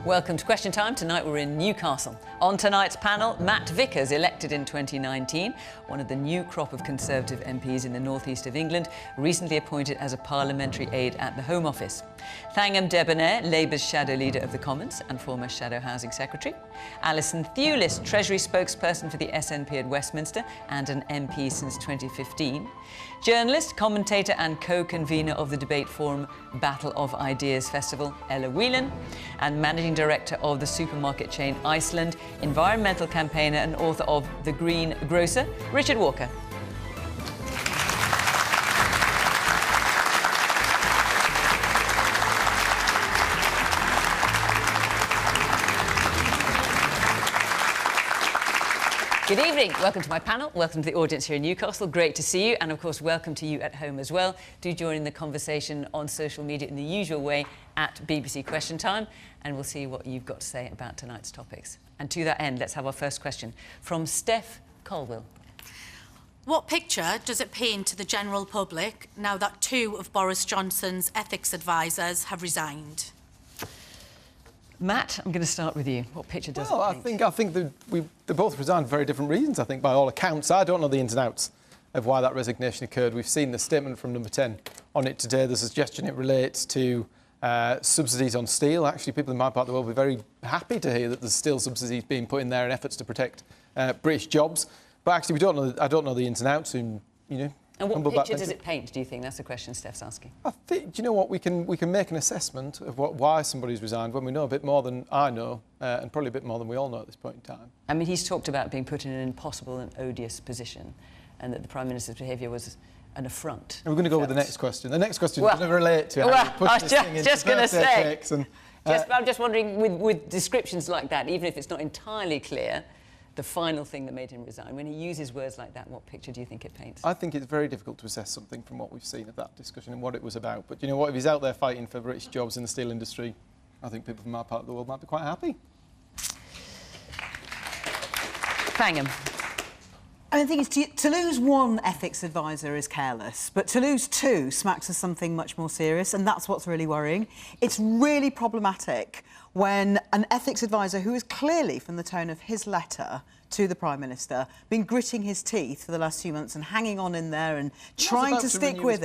Welcome to Question Time. Tonight we're in Newcastle. On tonight's panel, Matt Vickers, elected in 2019, one of the new crop of Conservative MPs in the northeast of England, recently appointed as a parliamentary aide at the Home Office. Thangam Debbonaire, Labour's shadow leader of the Commons and former shadow housing secretary. Alison Thewliss, Treasury spokesperson for the SNP at Westminster and an MP since 2015. Journalist, commentator and co-convenor of the debate forum Battle of Ideas Festival, Ella Whelan, and managing director of the supermarket chain Iceland, environmental campaigner and author of The Green Grocer, Richard Walker. Good evening. Welcome to my panel. Welcome to the audience here in Newcastle. Great to see you. And, of course, welcome to you at home as well. Do join in the conversation on social media in the usual way at BBC Question Time, and we'll see what you've got to say about tonight's topics. And to that end, let's have our first question from Steph Colwell. What picture does it paint to the general public now that two of Boris Johnson's ethics advisers have resigned? Matt, I'm going to start with you. What picture does it paint? I think they both resigned for very different reasons, I think, by all accounts. I don't know the ins and outs of why that resignation occurred. We've seen the statement from Number 10 on it today. There's a suggestion it relates to subsidies on steel. Actually, people in my part of the world will be very happy to hear that there's still subsidies being put in there in efforts to protect British jobs. But actually, I don't know the ins and outs. And, you know, and what picture does it paint, do you think? That's the question Steph's asking. I think, do you know what, we can make an assessment of why somebody's resigned when we know a bit more than I know, and probably a bit more than we all know at this point in time. I mean, he's talked about being put in an impossible and odious position, and that the Prime Minister's behaviour was an affront. And we're going to go with the next question. The next question doesn't relate to I was just going to say. I'm just wondering, with descriptions like that, even if it's not entirely clear, the final thing that made him resign, when he uses words like that, what picture do you think it paints? I think it's very difficult to assess something from what we've seen of that discussion and what it was about. But you know what, if he's out there fighting for British jobs in the steel industry, I think people from our part of the world might be quite happy. Thangam. I mean, the thing is, to lose one ethics advisor is careless, but to lose two smacks of something much more serious, and that's what's really worrying. It's really problematic when an ethics advisor, who is clearly, from the tone of his letter to the Prime Minister, been gritting his teeth for the last few months and hanging on in there and trying to stick with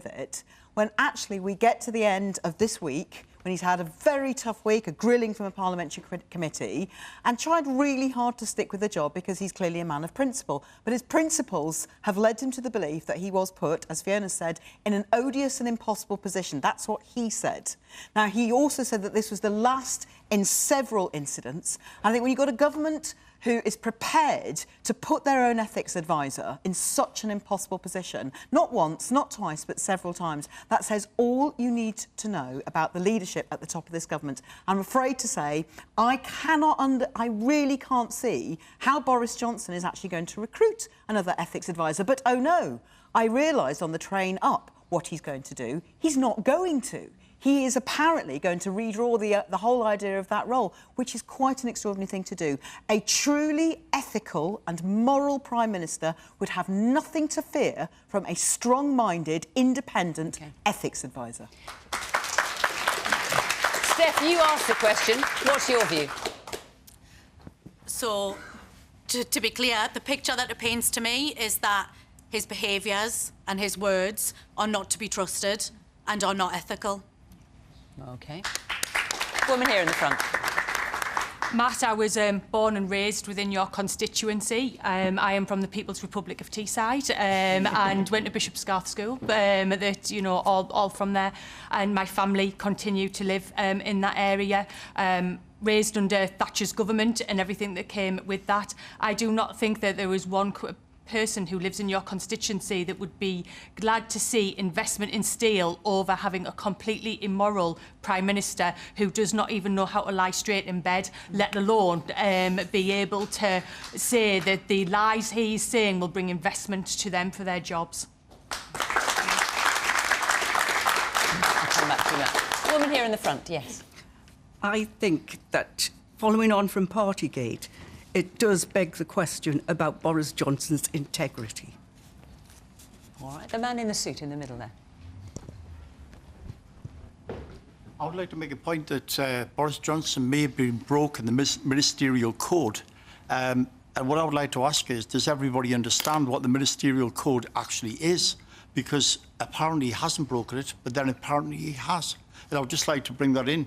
it, when actually we get to the end of this week, when he's had a very tough week, a grilling from a parliamentary committee, and tried really hard to stick with the job because he's clearly a man of principle. But his principles have led him to the belief that he was put, as Fiona said, in an odious and impossible position. That's what he said. Now, he also said that this was the last in several incidents. And I think when you've got a government who is prepared to put their own ethics advisor in such an impossible position, not once, not twice, but several times, that says all you need to know about the leadership at the top of this government. I'm afraid to say I really can't see how Boris Johnson is actually going to recruit another ethics advisor. But oh no, I realised on the train up what he's going to do. He's not going to. He is apparently going to redraw the whole idea of that role, which is quite an extraordinary thing to do. A truly ethical and moral Prime Minister would have nothing to fear from a strong-minded, independent ethics advisor. Steph, you asked the question. What's your view? So, to be clear, the picture that it paints to me is that his behaviours and his words are not to be trusted and are not ethical. OK. Woman here in the front. Matt, I was born and raised within your constituency. I am from the People's Republic of Teesside and went to Bishopsgarth School, you know, all from there. And my family continue to live in that area. Raised under Thatcher's government and everything that came with that. I do not think that there was one person who lives in your constituency that would be glad to see investment in steel over having a completely immoral Prime Minister who does not even know how to lie straight in bed, let alone be able to say that the lies he's saying will bring investment to them for their jobs. I'll come back to that. Woman here in the front, yes. I think that, following on from Partygate, it does beg the question about Boris Johnson's integrity. All right, the man in the suit in the middle there. I would like to make a point that Boris Johnson may have been broken the ministerial code. And what I would like to ask is, does everybody understand what the ministerial code actually is? Because apparently he hasn't broken it, but then apparently he has. And I would just like to bring that in.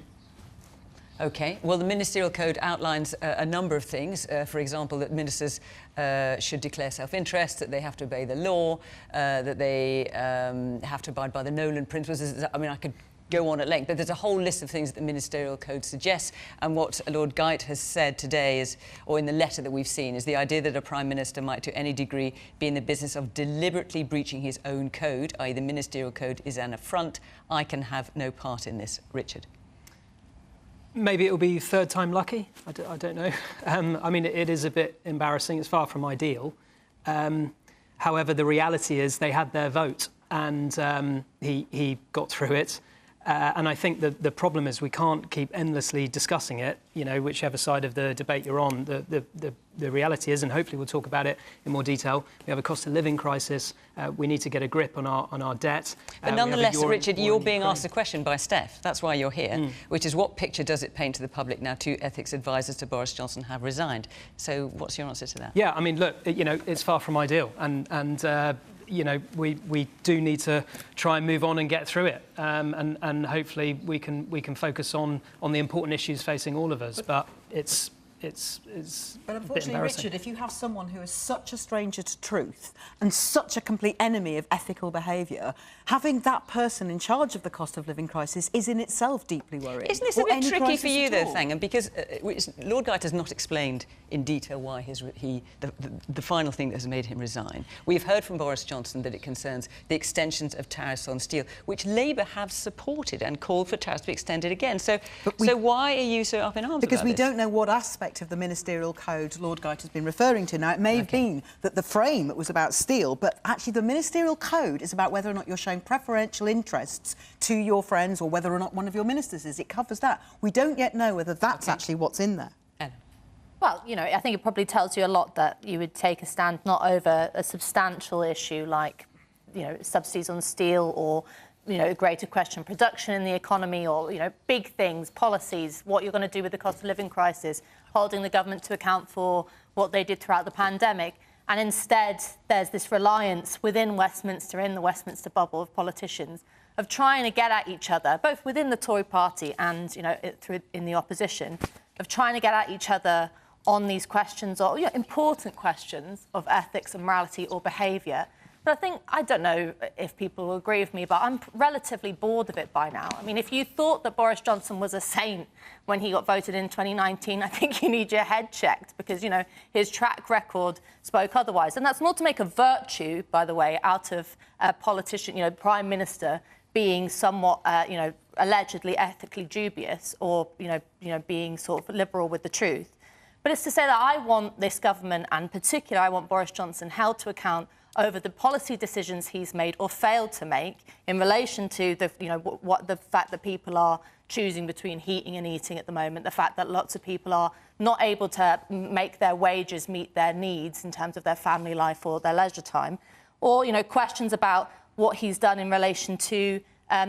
OK. Well, the Ministerial Code outlines a number of things. For example, that ministers should declare self-interest, that they have to obey the law, that they have to abide by the Nolan principles. I mean, I could go on at length, but there's a whole list of things that the Ministerial Code suggests. And what Lord Geidt has said today is, or in the letter that we've seen, is the idea that a Prime Minister might to any degree be in the business of deliberately breaching his own code, i.e. the Ministerial Code is an affront. I can have no part in this. Richard. Maybe it'll be third time lucky. I don't know. I mean, it is a bit embarrassing. It's far from ideal. However, the reality is they had their vote and he got through it. And I think that the problem is we can't keep endlessly discussing it, you know, whichever side of the debate you're on. The reality is, and hopefully we'll talk about it in more detail, we have a cost of living crisis. We need to get a grip on our debt. But nonetheless, Richard, you're being asked a question by Steph. That's why you're here, which is what picture does it paint to the public now two ethics advisors to Boris Johnson have resigned? So what's your answer to that? Yeah, I mean, look, you know, it's far from ideal. And you know, we do need to try and move on and get through it, and hopefully we can focus on the important issues facing all of us. But it's But a bit unfortunately, embarrassing. Richard, if you have someone who is such a stranger to truth and such a complete enemy of ethical behaviour, having that person in charge of the cost of living crisis is in itself deeply worrying. Isn't this a bit tricky for you, though, Thangam? Because Lord Geidt has not explained in detail why the final thing that has made him resign. We've heard from Boris Johnson that it concerns the extensions of tariffs on steel, which Labour have supported and called for tariffs to be extended again. So why are you so up in arms because about we this? don't know what aspect of the ministerial code Lord Geidt has been referring to. Now, it may have been that the frame was about steel, but actually the ministerial code is about whether or not you're showing preferential interests to your friends or whether or not one of your ministers is. It covers that. We don't yet know whether that's actually what's in there. Well, you know, I think it probably tells you a lot that you would take a stand not over a substantial issue like, you know, subsidies on steel or, you know, a greater question production in the economy or, you know, big things, policies, what you're going to do with the cost of living crisis, holding the government to account for what they did throughout the pandemic. And instead, there's this reliance within Westminster, in the Westminster bubble of politicians, of trying to get at each other, both within the Tory party and, you know, in the opposition, of trying to get at each other on these questions, or important questions of ethics and morality or behaviour. But I think, I don't know if people will agree with me, but I'm relatively bored of it by now. I mean, if you thought that Boris Johnson was a saint when he got voted in 2019, I think you need your head checked because, you know, his track record spoke otherwise. And that's not to make a virtue, by the way, out of a politician, you know, Prime Minister being somewhat, you know, allegedly ethically dubious or, you know, being sort of liberal with the truth. But it's to say that I want this government, and in particular I want Boris Johnson, held to account over the policy decisions he's made or failed to make in relation to the, you know, what the fact that people are choosing between heating and eating at the moment, the fact that lots of people are not able to make their wages meet their needs in terms of their family life or their leisure time, or, you know, questions about what he's done in relation to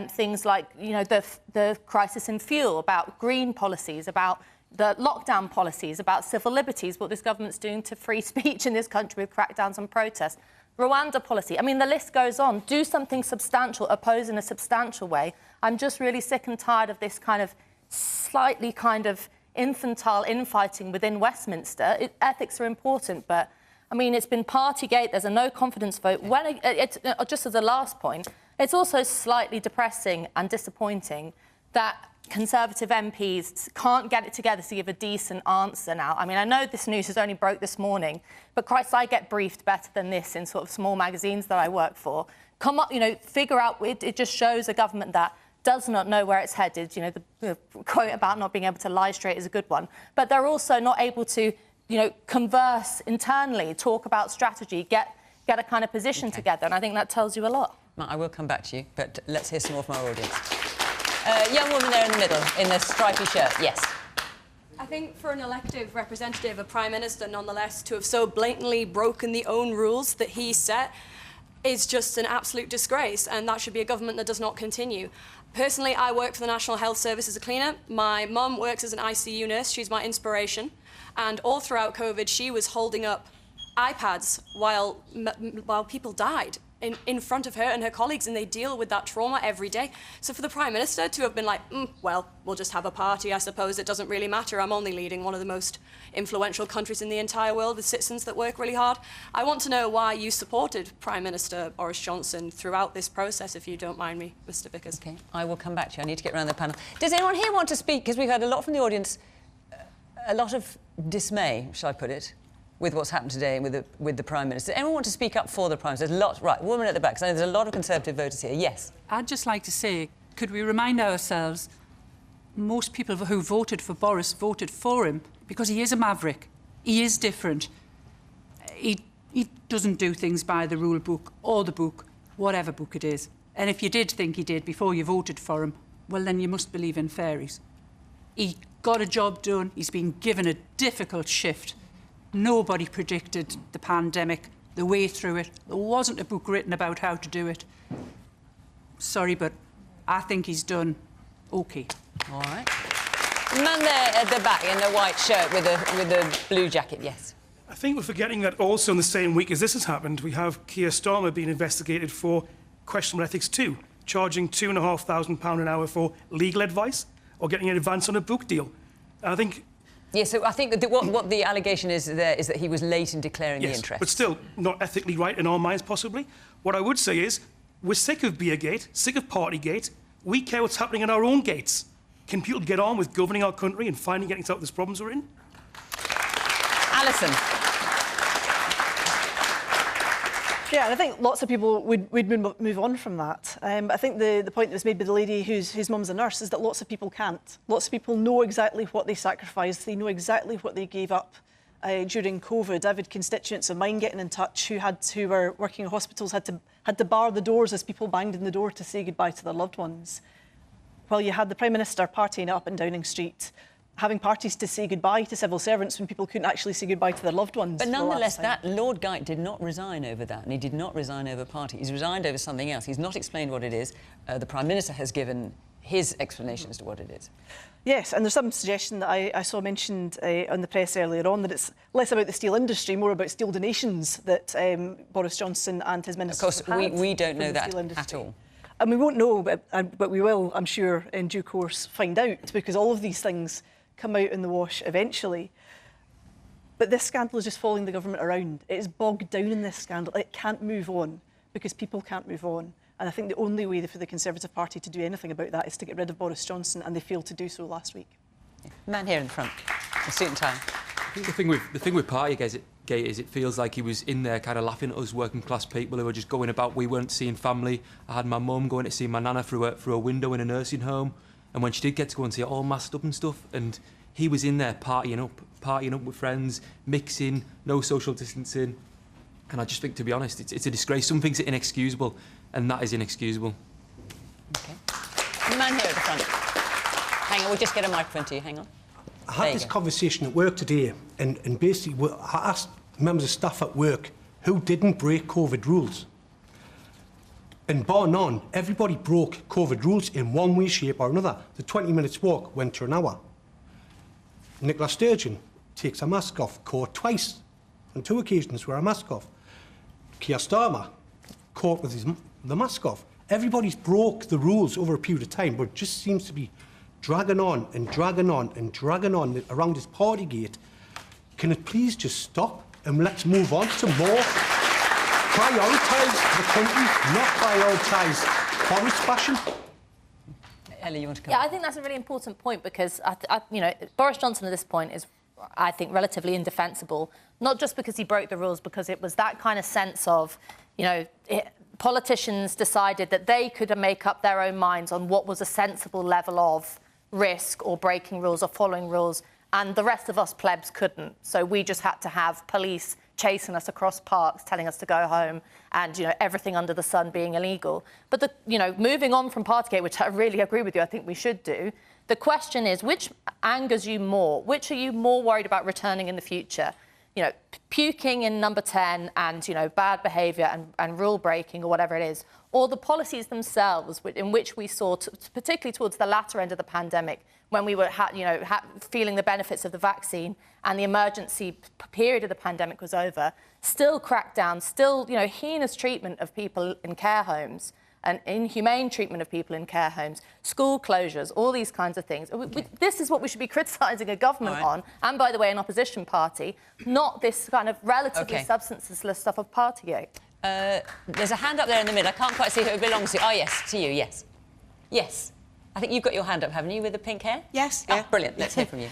things like, you know, the crisis in fuel, about green policies, about the lockdown policies, about civil liberties, what this government's doing to free speech in this country with crackdowns on protests, Rwanda policy. I mean, the list goes on. Do something substantial, oppose in a substantial way. I'm just really sick and tired of this kind of slightly kind of infantile infighting within Westminster. Ethics are important, but, I mean, it's been Partygate, there's a no-confidence vote. When just as a last point, it's also slightly depressing and disappointing that Conservative MPs can't get it together to give a decent answer now. I mean, I know this news has only broke this morning, but Christ, I get briefed better than this in sort of small magazines that I work for. Come up, you know, figure out, it just shows a government that does not know where it's headed. You know, the quote about not being able to lie straight is a good one. But they're also not able to, you know, converse internally, talk about strategy, get a kind of position together. And I think that tells you a lot. Matt, I will come back to you, but let's hear some more from our audience. Young woman there in the middle, in the stripy shirt, yes. I think for an elected representative, a Prime Minister, nonetheless, to have so blatantly broken the own rules that he set is just an absolute disgrace, and that should be a government that does not continue. Personally, I work for the National Health Service as a cleaner. My mum works as an ICU nurse. She's my inspiration. And all throughout COVID, she was holding up iPads while people died in front of her and her colleagues, and they deal with that trauma every day. So for the Prime Minister to have been like, well, we'll just have a party, I suppose, it doesn't really matter. I'm only leading one of the most influential countries in the entire world with citizens that work really hard. I want to know why you supported Prime Minister Boris Johnson throughout this process, if you don't mind me, Mr Vickers. OK, I will come back to you. I need to get around the panel. Does anyone here want to speak? Because we've had a lot from the audience, a lot of dismay, shall I put it, with what's happened today with the Prime Minister. Does anyone want to speak up for the Prime Minister? There's lots. Right, woman at the back. So there's a lot of Conservative voters here. Yes. I'd just like to say, could we remind ourselves, most people who voted for Boris voted for him because he is a maverick. He is different. He doesn't do things by the rule book or the book, whatever book it is. And if you did think he did before you voted for him, well, then you must believe in fairies. He got a job done. He's been given a difficult shift. Nobody predicted the pandemic, the way through it. There wasn't a book written about how to do it. Sorry, but I think he's done OK. All right. The man there at the back in the white shirt with a blue jacket, yes. I think we're forgetting that also in the same week as this has happened, we have Keir Starmer being investigated for questionable ethics too, charging £2,500 an hour for legal advice or getting an advance on a book deal. And I think... Yes, so I think that what the allegation is there is that he was late in declaring the interest. But still not ethically right in our minds, possibly. What I would say is, we're sick of Beergate, sick of Partygate. We care what's happening in our own gates. Can people get on with governing our country and finally getting out of the problems we're in? Alison. Yeah, and I think lots of people would move on from that. I think the point that was made by the lady whose mum's a nurse is that lots of people can't. Lots of people know exactly what they sacrificed. They know exactly what they gave up during COVID. I've had constituents of mine getting in touch who were working in hospitals, had to bar the doors as people banged in the door to say goodbye to their loved ones. While you had the Prime Minister partying up in Downing Street, having parties to say goodbye to civil servants when people couldn't actually say goodbye to their loved ones. But nonetheless, that Lord Geidt did not resign over that, and he did not resign over party. He's resigned over something else. He's not explained what it is. The Prime Minister has given his explanation as to what it is. Yes, and there's some suggestion that I saw mentioned on the press earlier on that it's less about the steel industry, more about steel donations that Boris Johnson and his ministers Of course, we don't know that at all. And we won't know, but we will, I'm sure, in due course, find out, because all of these things come out in the wash eventually. But this scandal is just following the government around. It is bogged down in this scandal. It can't move on because people can't move on. And I think the only way for the Conservative Party to do anything about that is to get rid of Boris Johnson, and they failed to do so last week. Man here in the front, a suit and tie. I think the thing with Partygate is it feels like he was in there kind of laughing at us working class people who were just going about. We weren't seeing family. I had my mum going to see my nana through a window in a nursing home. And when she did get to go and see it all masked up and stuff, and he was in there partying up with friends, mixing, no social distancing. And I just think, to be honest, it's a disgrace. Some things are inexcusable, and that is inexcusable. OK. The man here at the front. Hang on, we'll just get a microphone to you. Hang on. I had this conversation at work today, and basically I asked members of staff at work who didn't break COVID rules. And bar none, everybody broke COVID rules in one way, shape or another. The 20 minutes walk went to an hour. Nicola Sturgeon takes a mask off, caught twice, on 2 occasions where a mask off. Keir Starmer caught with the mask off. Everybody's broke the rules over a period of time, but it just seems to be dragging on and dragging on and dragging on around this Partygate. Can it please just stop and let's move on to more? Prioritise the country, not prioritise Boris fashion. Ella, you want to come? Yeah, I think that's a really important point because, you know, Boris Johnson at this point is, I think, relatively indefensible, not just because he broke the rules, because it was that kind of sense of, you know, politicians decided that they could make up their own minds on what was a sensible level of risk or breaking rules or following rules, and the rest of us plebs couldn't. So we just had to have police chasing us across parks, telling us to go home, and, you know, everything under the sun being illegal. But, you know, moving on from Partygate, which I really agree with you, I think we should do, the question is, which angers you more? Which are you more worried about returning in the future? you know, puking in number 10 and, you know, bad behaviour and rule breaking or whatever it is, or the policies themselves in which we saw, particularly towards the latter end of the pandemic, when we were feeling the benefits of the vaccine and the emergency period of the pandemic was over, still crackdown, still, you know, heinous treatment of people in care homes and inhumane treatment of people in care homes, school closures, all these kinds of things. This is what we should be criticising a government on, and, by the way, an opposition party, not this kind of relatively substanceless stuff of Partygate. There's a hand up there in the middle. I can't quite see who it belongs to. Oh, yes, to you, yes. Yes. I think you've got your hand up, haven't you, with the pink hair? Yes. Oh, brilliant. Let's hear from you.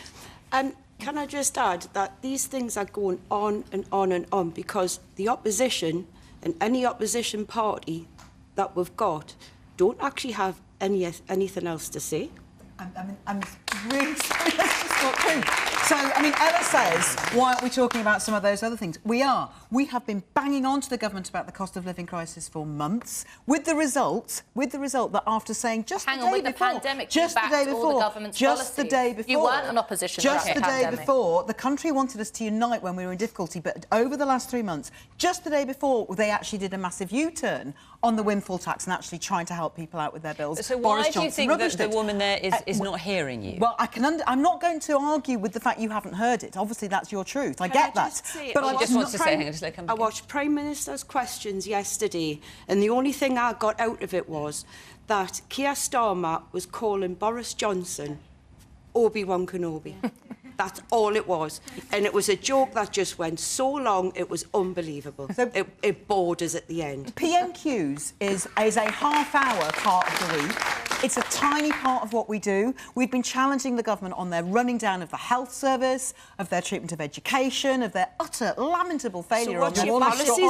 Can I just add that these things are going on and on and on because the opposition and any opposition party that we've got don't actually have anything else to say. I'm really sorry, that's just not true. So, I mean, Ella says, why aren't we talking about some of those other things? We are. We have been banging on to the government about the cost of living crisis for months, with the result that after saying just the day before, you weren't an opposition just during the the day pandemic. before, the country wanted us to unite when we were in difficulty, but over the last 3 months, just the day before, they actually did a massive U-turn on the windfall tax and actually trying to help people out with their bills. So why do you think that the woman there is not hearing you? Well, I'm not going to argue with the fact you haven't heard it. Obviously, that's your truth. I get that. But I watched Prime Minister's questions yesterday, and the only thing I got out of it was that Keir Starmer was calling Boris Johnson Obi-Wan Kenobi. That's all it was. And it was a joke that just went so long, it was unbelievable. So it bored us at the end. PMQs is a half-hour part of the week. It's a tiny part of what we do. We've been challenging the government on their running down of the health service, of their treatment of education, of their utter lamentable failure on the policy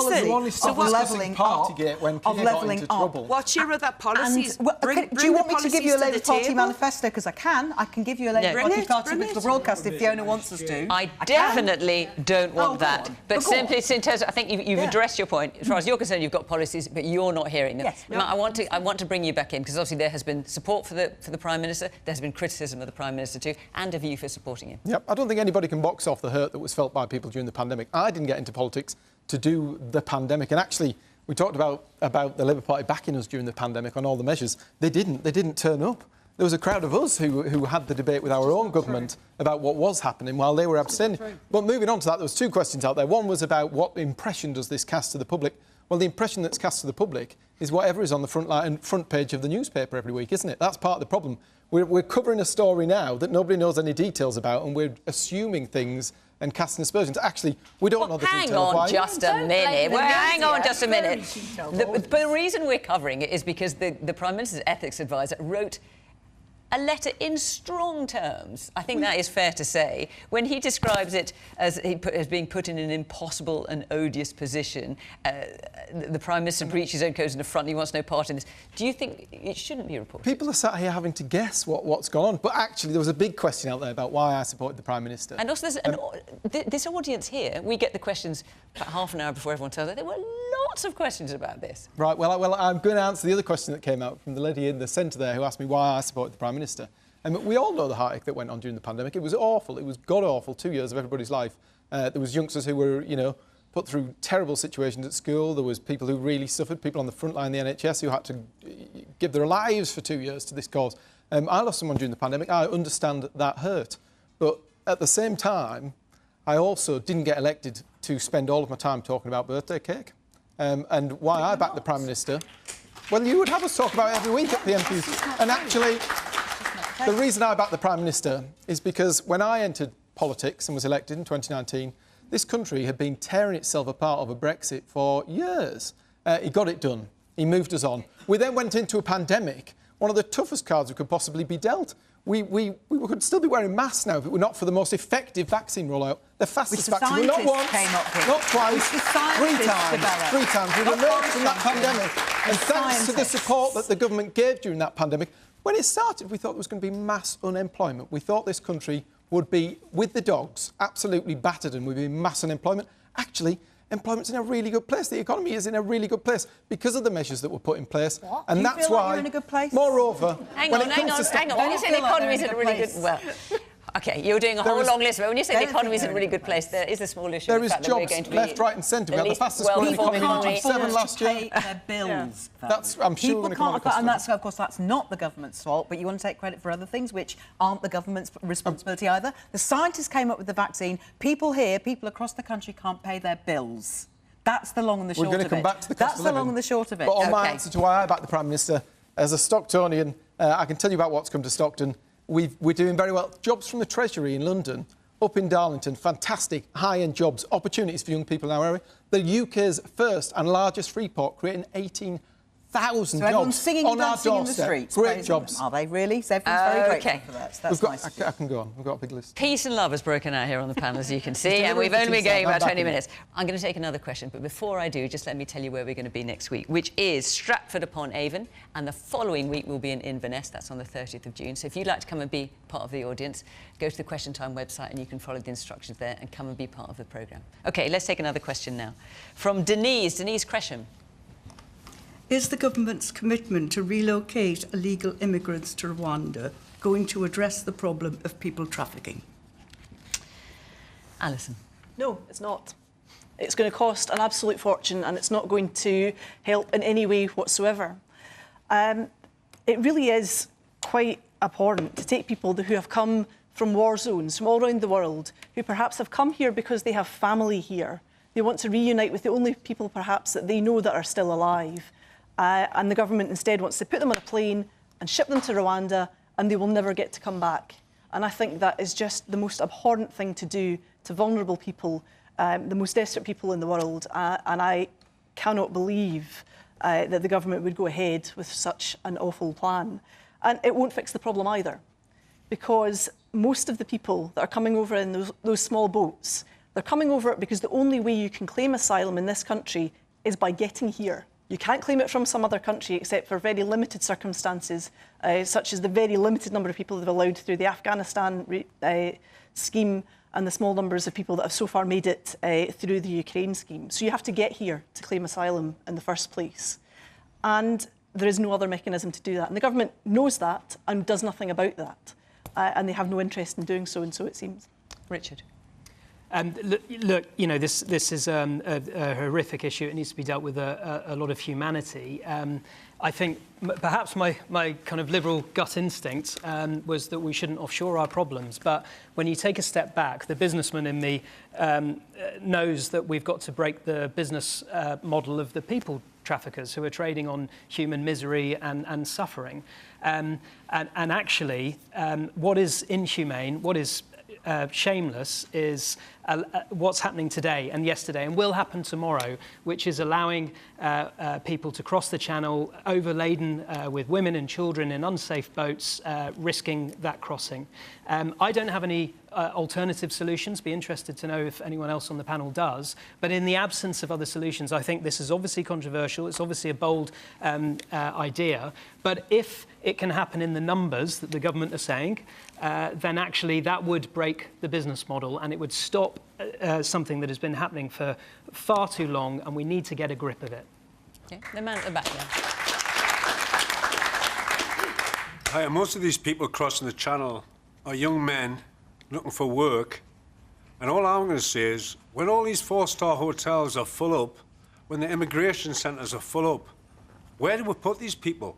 of levelling up. What's your other policies? Do you want me to give you a Labour Party manifesto? Because I can give you a Labour Party political broadcast if Fiona wants us to. I definitely don't want that. But simply, in terms of, I think you've addressed your point. As far as you're concerned, you've got policies, but you're not hearing them. Yes. Matt, I want to bring you back in, because obviously there has been support for the Prime Minister, there has been criticism of the Prime Minister too, and of you for supporting him. Yep, I don't think anybody can box off the hurt that was felt by people during the pandemic. I didn't get into politics to do the pandemic, and actually, we talked about the Labour Party backing us during the pandemic on all the measures. They didn't turn up. There was a crowd of us who had the debate with our own government about what was happening while they were abstaining. But moving on to that, there was two questions out there. One was about what impression does this cast to the public? Well, the impression that's cast to the public is whatever is on the front page of the newspaper every week, isn't it? That's part of the problem. We're covering a story now that nobody knows any details about, and we're assuming things and casting aspersions. Actually, we don't know the details. Hang on just a minute. Hang on just a minute. The reason we're covering it is because the Prime Minister's ethics advisor wrote a letter in strong terms, I think that is fair to say, when he describes it as being put in an impossible and odious position. The Prime Minister breached his own codes in the front, he wants no part in this. Do you think it shouldn't be reported? People are sat here having to guess what's gone on, but actually there was a big question out there about why I supported the Prime Minister. And also there's this audience here, we get the questions about half an hour before everyone tells us. There were lots of questions about this. Right, well, I'm going to answer the other question that came out from the lady in the centre there who asked me why I supported the Prime Minister. And we all know the heartache that went on during the pandemic. It was awful. It was god-awful 2 years of everybody's life. There was youngsters who were, put through terrible situations at school. There was people who really suffered, people on the front line, the NHS, who had to give their lives for 2 years to this cause. I lost someone during the pandemic. I understand that hurt. But at the same time, I also didn't get elected to spend all of my time talking about birthday cake. And why I backed the Prime Minister, well, you would have us talk about it every week at the MPs. And actually, the reason I backed the Prime Minister is because when I entered politics and was elected in 2019, this country had been tearing itself apart over Brexit for years. He got it done. He moved us on. We then went into a pandemic, one of the toughest cards we could possibly be dealt. We could still be wearing masks now if it were not for the most effective vaccine rollout. The fastest vaccine. Not once, not twice, 3 times. 3 times. We emerged from that pandemic. And thanks to the support that the government gave during that pandemic, when it started, we thought there was going to be mass unemployment. We thought this country would be, with the dogs, absolutely battered and would be mass unemployment. Actually, employment's in a really good place. The economy is in a really good place because of the measures that were put in place. What? And that's why, like you're in a good place? Moreover, hang on. When you say the economy is in a really good... Well, OK, you're doing a whole long list, but when you say the economy is in a really good place, there is a small issue. There is jobs left, right and centre. We had the fastest growing economy in 2007 last year. Pay their bills. That's, I'm sure, People going to come can't, and that's, of course, that's not the government's fault, but you want to take credit for other things which aren't the government's responsibility either. The scientists came up with the vaccine. People here, people across the country can't pay their bills. That's the long and the short of it. We're going to come back to the cost of living. That's the long and the short of it. But on my answer to why I back the Prime Minister, as a Stocktonian, I can tell you about what's come to Stockton. We're doing very well. Jobs from the Treasury in London, up in Darlington, fantastic high-end jobs, opportunities for young people in our area. The UK's first and largest free port, creating 18,000 so everyone's jobs singing on and our dancing in the doorstep. streets. Great jobs. Are they really? So everyone's very grateful for that. So that's nice. I can go on. We've got a big list. Peace and love has broken out here on the panel, as you can see, and we've only been going about 20 minutes. I'm going to take another question, but before I do, just let me tell you where we're going to be next week, which is Stratford-upon-Avon, and the following week we'll be in Inverness. That's on the 30th of June. So if you'd like to come and be part of the audience, go to the Question Time website and you can follow the instructions there and come and be part of the programme. OK, let's take another question now. From Denise Cresham. Is the government's commitment to relocate illegal immigrants to Rwanda going to address the problem of people trafficking? Alison. No, it's not. It's going to cost an absolute fortune and it's not going to help in any way whatsoever. It really is quite abhorrent to take people who have come from war zones from all around the world, who perhaps have come here because they have family here. They want to reunite with the only people perhaps that they know that are still alive. And the government instead wants to put them on a plane and ship them to Rwanda, and they will never get to come back. And I think that is just the most abhorrent thing to do to vulnerable people, the most desperate people in the world. And I cannot believe that the government would go ahead with such an awful plan. And it won't fix the problem either, because most of the people that are coming over in those small boats, they're coming over because the only way you can claim asylum in this country is by getting here. You can't claim it from some other country except for very limited circumstances, such as the very limited number of people they've allowed through the Afghanistan scheme and the small numbers of people that have so far made it through the Ukraine scheme. So you have to get here to claim asylum in the first place. And there is no other mechanism to do that. And the government knows that and does nothing about that. And they have no interest in doing so, and so it seems. Richard. Look, you know, this is a horrific issue. It needs to be dealt with a lot of humanity. I think perhaps my kind of liberal gut instinct was that we shouldn't offshore our problems. But when you take a step back, the businessman in me knows that we've got to break the business model of the people traffickers who are trading on human misery and suffering. And actually, what is inhumane, what is shameless is what's happening today and yesterday and will happen tomorrow, which is allowing people to cross the channel overladen with women and children in unsafe boats, risking that crossing. I don't have any alternative solutions. Be interested to know if anyone else on the panel does. But in the absence of other solutions, I think this is obviously controversial. It's obviously a bold idea. But if it can happen in the numbers that the government are saying, then actually that would break the business model and it would stop something that has been happening for far too long, and we need to get a grip of it. Okay. The man at the back there. Hi, most of these people crossing the channel are young men looking for work, and all I'm going to say is when all these four-star hotels are full up, when the immigration centres are full up, where do we put these people?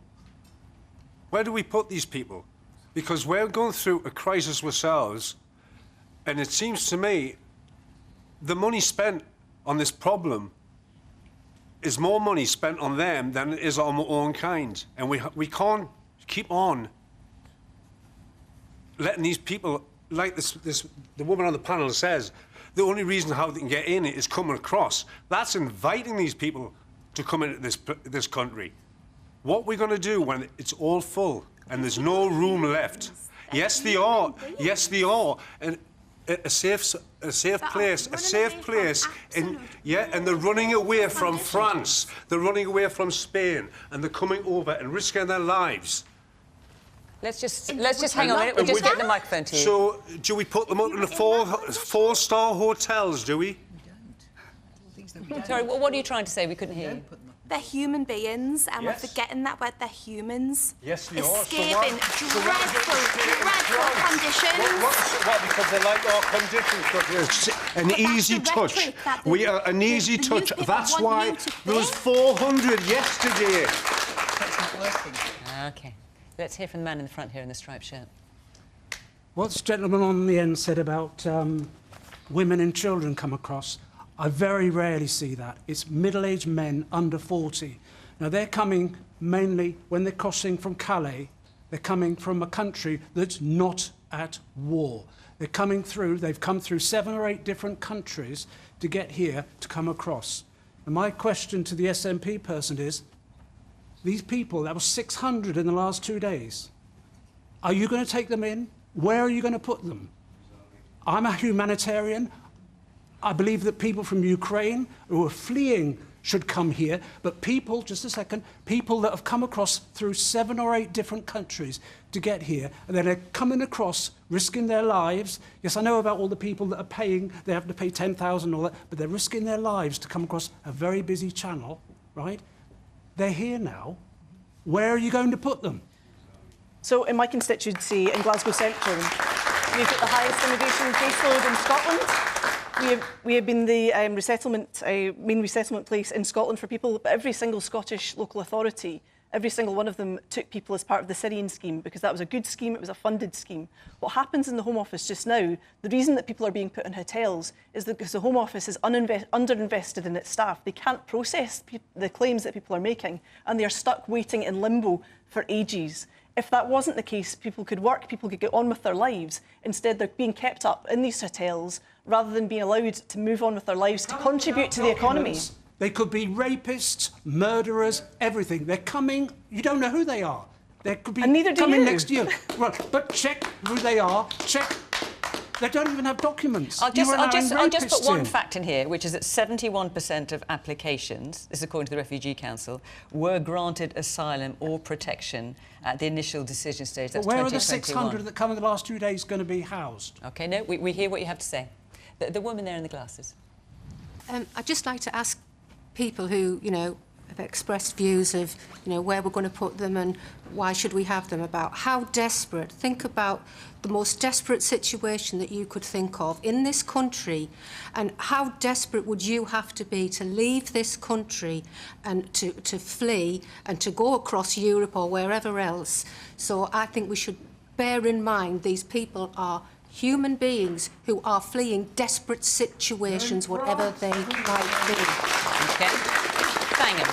Where do we put these people? Because we're going through a crisis ourselves, and it seems to me the money spent on this problem is more money spent on them than it is on our own kind. And we can't keep on letting these people, like the woman on the panel says, the only reason how they can get in is coming across. That's inviting these people to come into this country. What are we going to do when it's all full and there's no room left? Yes, they are. Yes, they are. And a safe place, and they're running away from France, they're running away from Spain, and they're coming over and risking their lives. Let's just hang on a minute. We'll just get the microphone to you. So, do we put them up in the four-star hotels? Do we? Sorry, what are you trying to say? We couldn't hear you. They're human beings, and Yes. we're forgetting that word. They're humans. Yes, they are. Escaping dreadful conditions. What? Because they like our conditions. Because it's an easy touch. We are an easy touch. That's why there was 400 yesterday. That's not working. OK. Let's hear from the man in the front here in the striped shirt. What's the gentleman on the end said about women and children come across, I very rarely see that. It's middle-aged men under 40. Now, they're coming mainly, when they're crossing from Calais, they're coming from a country that's not at war. They're coming through, they've come through 7 or 8 different countries to get here to come across. And my question to the SNP person is, these people, that was 600 in the last 2 days, are you going to take them in? Where are you going to put them? I'm a humanitarian. I believe that people from Ukraine who are fleeing should come here, but people, just a second, people that have come across through 7 or 8 different countries to get here, and then they're coming across, risking their lives. Yes, I know about all the people that are paying, they have to pay 10,000 and all that, but they're risking their lives to come across a very busy channel, right? They're here now. Where are you going to put them? So in my constituency in Glasgow Central, we've got the highest immigration caseload in Scotland. We have been the main resettlement place in Scotland for people, but every single Scottish local authority, every single one of them took people as part of the Syrian scheme because that was a good scheme, it was a funded scheme. What happens in the Home Office just now, the reason that people are being put in hotels is because the Home Office is underinvested in its staff. They can't process the claims that people are making, and they are stuck waiting in limbo for ages. If that wasn't the case, people could work, people could get on with their lives. Instead, they're being kept up in these hotels rather than being allowed to move on with their lives to contribute to the economy. They could be rapists, murderers, everything. They're coming, you don't know who they are. They could be coming next year. Right, but check who they are, check. They don't even have documents. I'll just put one fact in here, which is that 71% of applications, this is according to the Refugee Council, were granted asylum or protection at the initial decision stage. That's where are the 600 that come in the last 2 days going to be housed? OK, no, we hear what you have to say. The woman there in the glasses. I'd just like to ask people who, have expressed views of, where we're going to put them and why should we have them, about how desperate, think about the most desperate situation that you could think of in this country, and how desperate would you have to be to leave this country and to flee and to go across Europe or wherever else. So I think we should bear in mind these people are human beings who are fleeing desperate situations, whatever they might be. OK. Thangam.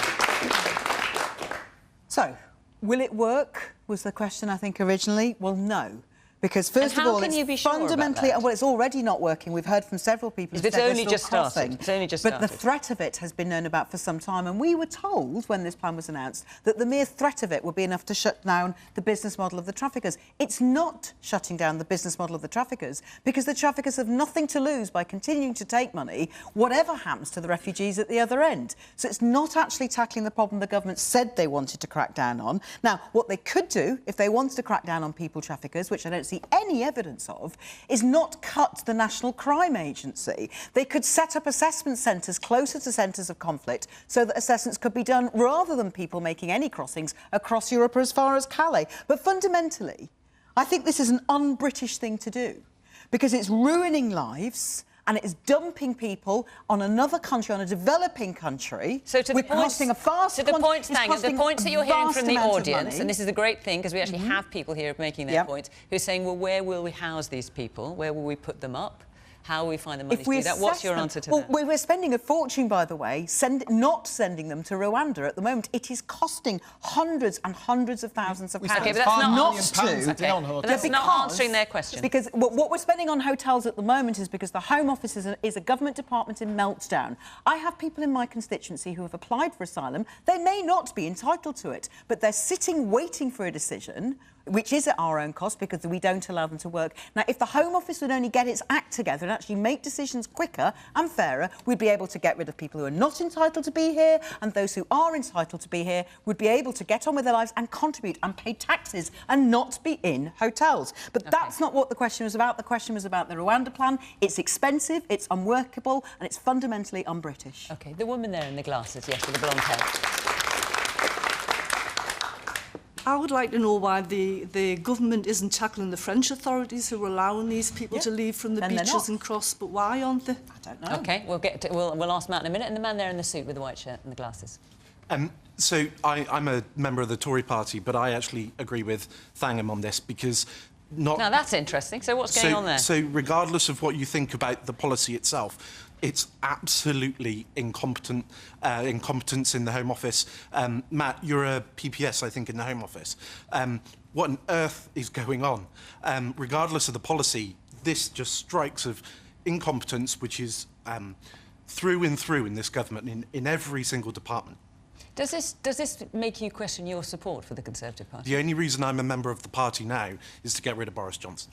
So, will it work, was the question, I think, originally? Well, no. Because, first of all, it's fundamentally... Well, it's already not working. We've heard from several people... It's only just started. It's only just started. But the threat of it has been known about for some time, and we were told, when this plan was announced, that the mere threat of it would be enough to shut down the business model of the traffickers. It's not shutting down the business model of the traffickers, because the traffickers have nothing to lose by continuing to take money, whatever happens to the refugees at the other end. So it's not actually tackling the problem the government said they wanted to crack down on. Now, what they could do, if they wanted to crack down on people traffickers, which I don't see any evidence of, is not cut the National Crime Agency. They could set up assessment centres closer to centres of conflict so that assessments could be done rather than people making any crossings across Europe or as far as Calais. But fundamentally, I think this is an un-British thing to do because it's ruining lives and it's dumping people on another country, on a developing country. So to the points that you're hearing from the audience, and this is a great thing because we actually have people here making their points, who are saying, well, where will we house these people? Where will we put them up? How will we find the money to do that? What's your answer to that? Well, we're spending a fortune, by the way, not sending them to Rwanda at the moment. It is costing hundreds and hundreds of thousands of pounds. OK, but that's not answering their question. Because what we're spending on hotels at the moment is because the Home Office is a government department in meltdown. I have people in my constituency who have applied for asylum. They may not be entitled to it, but they're sitting waiting for a decision which is at our own cost because we don't allow them to work. Now, if the Home Office would only get its act together and actually make decisions quicker and fairer, we'd be able to get rid of people who are not entitled to be here, and those who are entitled to be here would be able to get on with their lives and contribute and pay taxes and not be in hotels. But that's not what the question was about. The question was about the Rwanda plan. It's expensive, it's unworkable, and it's fundamentally un-British. OK, the woman there in the glasses, yes, with the blonde hair. I would like to know why the government isn't tackling the French authorities who are allowing these people to leave from the beaches and cross, but why aren't they? I don't know. OK, we'll ask Matt in a minute, and the man there in the suit with the white shirt and the glasses. So I'm a member of the Tory party, but I actually agree with Thangam on this because Now, that's interesting. So what's going on there? So regardless of what you think about the policy itself, it's absolutely incompetence in the Home Office. Matt, you're a PPS, I think, in the Home Office. What on earth is going on? Regardless of the policy, this just strikes of incompetence, which is through and through in this government, in every single department. Does this make you question your support for the Conservative Party? The only reason I'm a member of the party now is to get rid of Boris Johnson.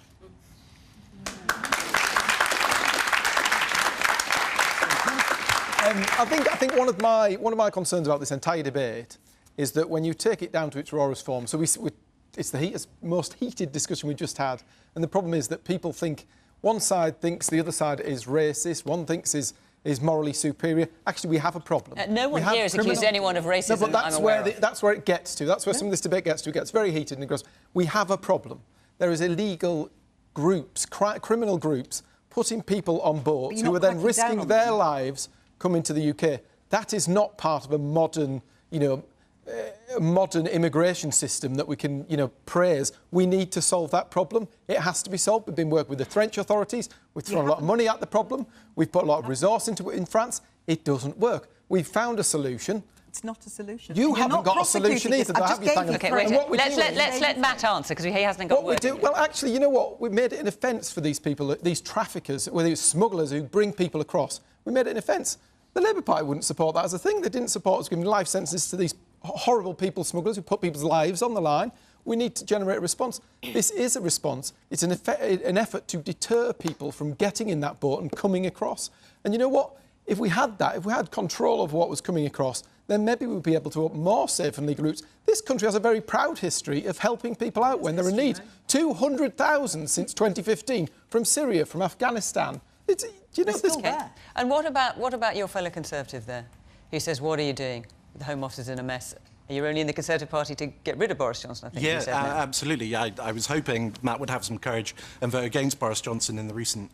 I think one of my concerns about this entire debate is that when you take it down to its rawest form, so it's the most heated discussion we just had, and the problem is that people think one side thinks the other side is racist, one thinks is morally superior. Actually, we have a problem. No one here has accused anyone of racism. No, but that's where it gets to. That's where some of this debate gets to. It gets very heated and it goes, we have a problem. There is illegal groups, criminal groups, putting people on boats who are then risking their lives coming to the UK. That is not part of a modern, modern immigration system that we can, praise. We need to solve that problem. It has to be solved. We've been working with the French authorities. We've thrown a lot of money at the problem. We've put a lot of resource into it in France. It doesn't work. We've found a solution. It's not a solution. You haven't got a solution either, though, have you, Thangam? OK, wait, let's let Matt answer, because he hasn't got word. Well, actually, you know what? We made it an offence for these people, these traffickers, whether it's smugglers who bring people across. We made it an offence. The Labour Party wouldn't support that as a thing. They didn't support us giving life sentences to these horrible people smugglers who put people's lives on the line. We need to generate a response. This is a response. It's an effort to deter people from getting in that boat and coming across. And you know what? If we had that, if we had control of what was coming across, then maybe we'd be able to open more safe and legal routes. This country has a very proud history of helping people out when they're in need. 200,000 since 2015 from Syria, from Afghanistan. Do you know this? And what about your fellow Conservative there, who says, what are you doing? The Home Office is in a mess. You're only in the Conservative Party to get rid of Boris Johnson, I think you said. Absolutely. I was hoping Matt would have some courage and vote against Boris Johnson in the recent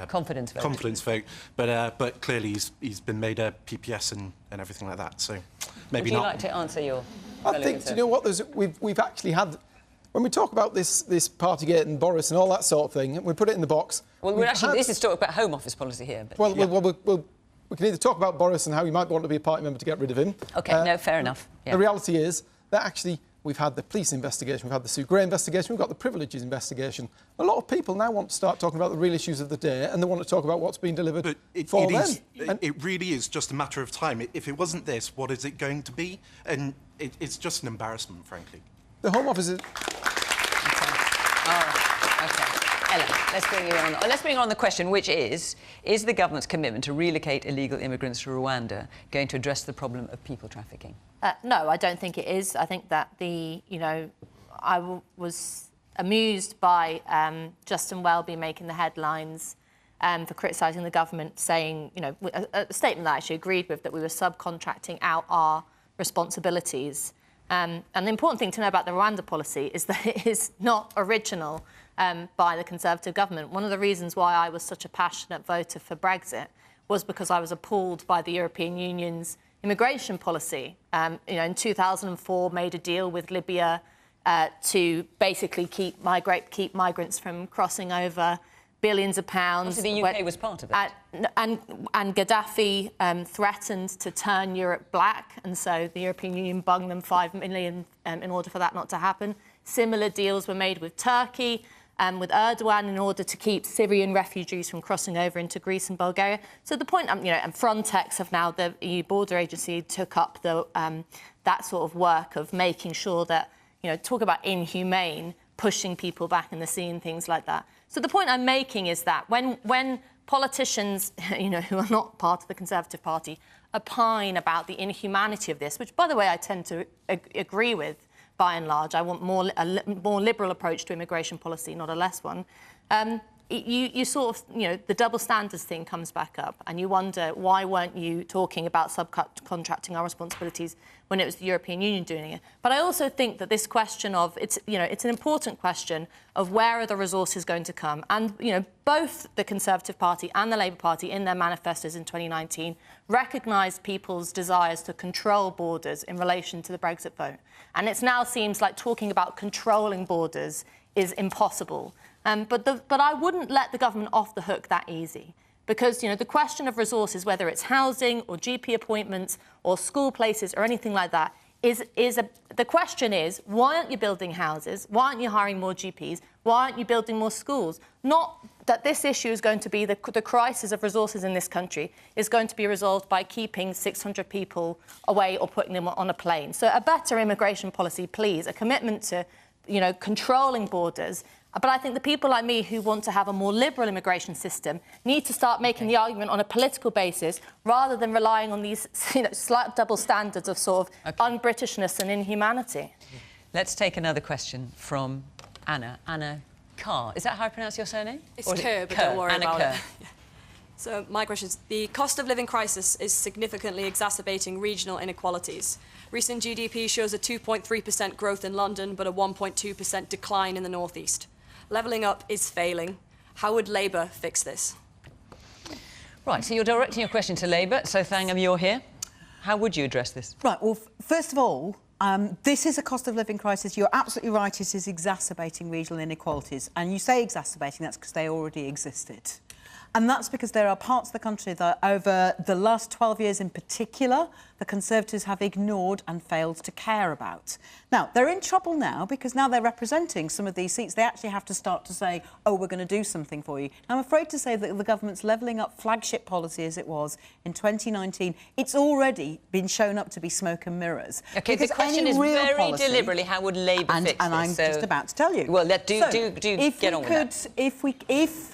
confidence vote. But clearly he's been made a PPS and everything like that. So maybe not. Would you like to answer your? I think, do you know what? We've actually had. When we talk about this Partygate and Boris and all that sort of thing, we put it in the box. Well, this is talking about Home Office policy here. But we can either talk about Boris and how he might want to be a party member to get rid of him. OK, no, fair enough. Yeah. The reality is that actually we've had the police investigation, we've had the Sue Gray investigation, we've got the privileges investigation. A lot of people now want to start talking about the real issues of the day, and they want to talk about what's been delivered for them. It really is just a matter of time. If it wasn't this, what is it going to be? And it's just an embarrassment, frankly. The Home Office is... Ella, let's bring on the question, which is the government's commitment to relocate illegal immigrants to Rwanda going to address the problem of people trafficking? No, I don't think it is. I think that I was amused by Justin Welby making the headlines for criticising the government, saying, a statement that I actually agreed with, that we were subcontracting out our responsibilities. And the important thing to know about the Rwanda policy is that it is not original by the Conservative government. One of the reasons why I was such a passionate voter for Brexit was because I was appalled by the European Union's immigration policy. In 2004, made a deal with Libya to basically keep migrants from crossing over, billions of pounds. So the UK was part of it. And Gaddafi threatened to turn Europe black, and so the European Union bunged them $5 million in order for that not to happen. Similar deals were made with Turkey, with Erdogan, in order to keep Syrian refugees from crossing over into Greece and Bulgaria. So the point, and Frontex have now, the EU border agency, took up the that sort of work of making sure that, you know, talk about inhumane, pushing people back in the sea and things like that. So the point I'm making is that when politicians, you know, who are not part of the Conservative Party, opine about the inhumanity of this, which, by the way, I tend to agree with, by and large. I want a more liberal approach to immigration policy, not a less one. You sort of, you know, the double standards thing comes back up, and you wonder, why weren't you talking about subcontracting our responsibilities when it was the European Union doing it? But I also think that this question of, it's an important question of where are the resources going to come? And, you know, both the Conservative Party and the Labour Party in their manifestos in 2019 recognised people's desires to control borders in relation to the Brexit vote. And it now seems like talking about controlling borders is impossible. But I wouldn't let the government off the hook that easy, because, you know, the question of resources, whether it's housing or GP appointments or school places or anything like that, the question is, why aren't you building houses? Why aren't you hiring more GPs? Why aren't you building more schools? Not that this issue is going to be the crisis of resources in this country is going to be resolved by keeping 600 people away or putting them on a plane. So a better immigration policy, please, a commitment to, you know, controlling borders. But I think the people like me who want to have a more liberal immigration system need to start making the argument on a political basis rather than relying on these, you know, slight double standards of sort of un-Britishness and inhumanity. Let's take another question from Anna. Anna Carr. Is that how I pronounce your surname? It's Kerr, but don't worry about it. So my question is, the cost of living crisis is significantly exacerbating regional inequalities. Recent GDP shows a 2.3% growth in London, but a 1.2% decline in the North East. Levelling up is failing. How would Labour fix this? Right, so you're directing your question to Labour. So, Thangam, you're here. How would you address this? Right, well, first of all, this is a cost of living crisis. You're absolutely right, it is exacerbating regional inequalities. And you say exacerbating, that's because they already existed. And that's because there are parts of the country that, over the last 12 years in particular, the Conservatives have ignored and failed to care about. Now, they're in trouble now because now they're representing some of these seats. They actually have to start to say, oh, we're going to do something for you. Now, I'm afraid to say that the government's levelling up flagship policy as it was in 2019, it's already been shown up to be smoke and mirrors. OK, the question is very deliberately, how would Labour fix this? And I'm just about to tell you. Well, do get on with that.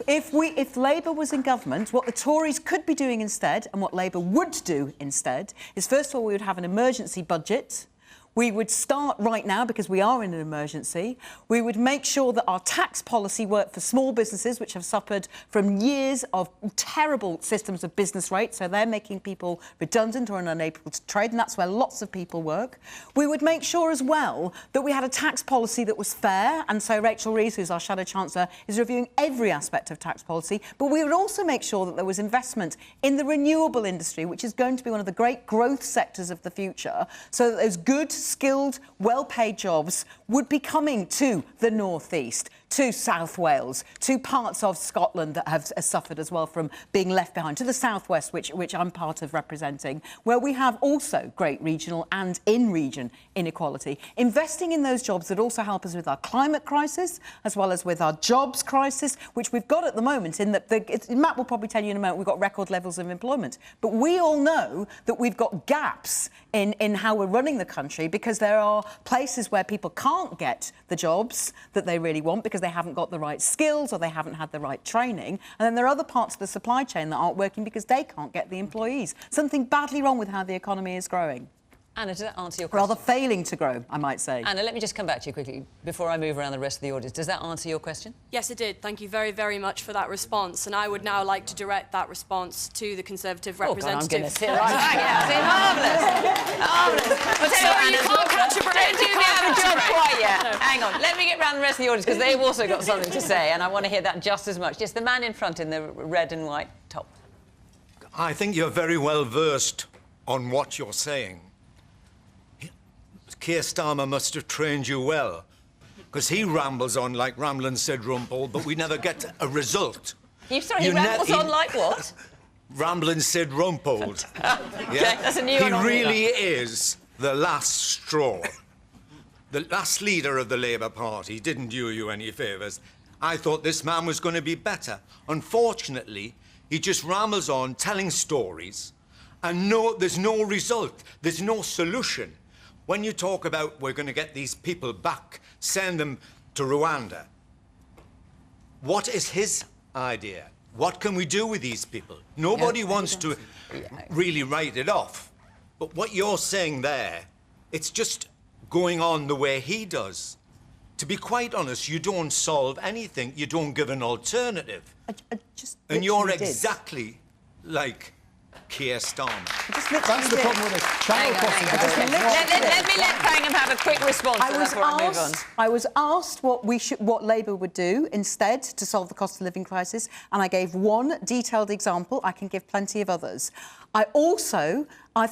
If Labour was in government, what the Tories could be doing instead, and what Labour would do instead, is first of all, we would have an emergency budget. We would start right now, because we are in an emergency. We would make sure that our tax policy worked for small businesses, which have suffered from years of terrible systems of business rates, so they're making people redundant or unable to trade, and that's where lots of people work. We would make sure as well that we had a tax policy that was fair, and so Rachel Reeves, who's our Shadow Chancellor, is reviewing every aspect of tax policy, but we would also make sure that there was investment in the renewable industry, which is going to be one of the great growth sectors of the future, so that those good, skilled, well-paid jobs would be coming to the North East, to South Wales, to parts of Scotland that have suffered as well from being left behind, to the South West, which I'm part of representing, where we have also great regional and in-region inequality. Investing in those jobs that also help us with our climate crisis, as well as with our jobs crisis, which we've got at the moment, in that Matt will probably tell you in a moment we've got record levels of employment. But we all know that we've got gaps in how we're running the country, because there are places where people can't get the jobs that they really want because they haven't got the right skills or they haven't had the right training. And then there are other parts of the supply chain that aren't working because they can't get the employees. Something badly wrong with how the economy is growing. Anna, does that answer your question? Rather failing to grow, I might say. Anna, let me just come back to you quickly before I move around the rest of the audience. Does that answer your question? Yes, it did. Thank you very, very much for that response. And I would now like to direct that response to the Conservative representative. I'm going to sit right back. Marvellous. Marvellous. Sorry, you can't catch a break. Don't do me out of job quite yet. No. Hang on. Let me get round the rest of the audience, because they've also got something to say, and I want to hear that just as much. Yes, the man in front in the red and white top. I think you're very well versed on what you're saying. Keir Starmer must have trained you well, because he rambles on like Ramblin' Sid Rumpole, but we never get a result. He rambles on like what? Ramblin' Sid Rumpole. Okay, that's a new one. He really is the last straw. The last leader of the Labour Party didn't do you any favours. I thought this man was going to be better. Unfortunately, he just rambles on telling stories, and there's no result, there's no solution. when you talk about we're going to get these people back, send them to Rwanda, what is his idea? What can we do with these people? Nobody wants to really write it off. But what you're saying there, it's just going on the way he does. To be quite honest, you don't solve anything. You don't give an alternative. And you're exactly like Keir Starmer. That's the problem with this channel crossing debate. Let me let Thangam have a quick response to that before I move on. I was asked what Labour would do instead to solve the cost of living crisis, and I gave one detailed example. I can give plenty of others.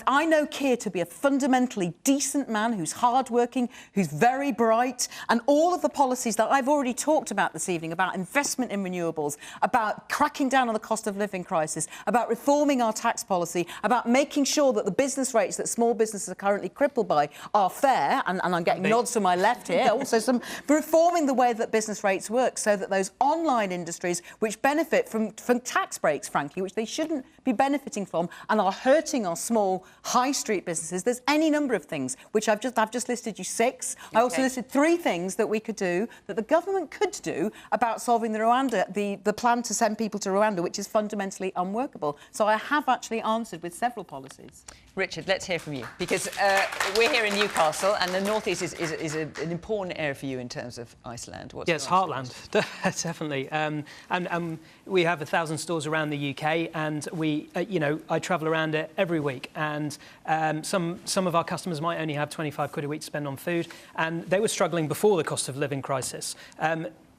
I know Keir to be a fundamentally decent man who's hard-working, who's very bright, and all of the policies that I've already talked about this evening, about investment in renewables, about cracking down on the cost of living crisis, about reforming our tax policy, about making sure that the business rates that small businesses are currently crippled by are fair, and I'm getting nods to my left here, also some reforming the way that business rates work so that those online industries which benefit from tax breaks, frankly, which they shouldn't be benefiting from and are hurting our small high street businesses. There's any number of things which I've just listed you 6. I also listed 3 things that we could do, that the government could do about solving the plan to send people to Rwanda, which is fundamentally unworkable. So I have actually answered with several policies. Richard, let's hear from you, because we're here in Newcastle, and the North East is an important area for you in terms of Iceland. Yes, heartland, definitely. And we have 1,000 stores around the UK, and I travel around it every week. And some of our customers might only have 25 quid a week to spend on food, and they were struggling before the cost of living crisis.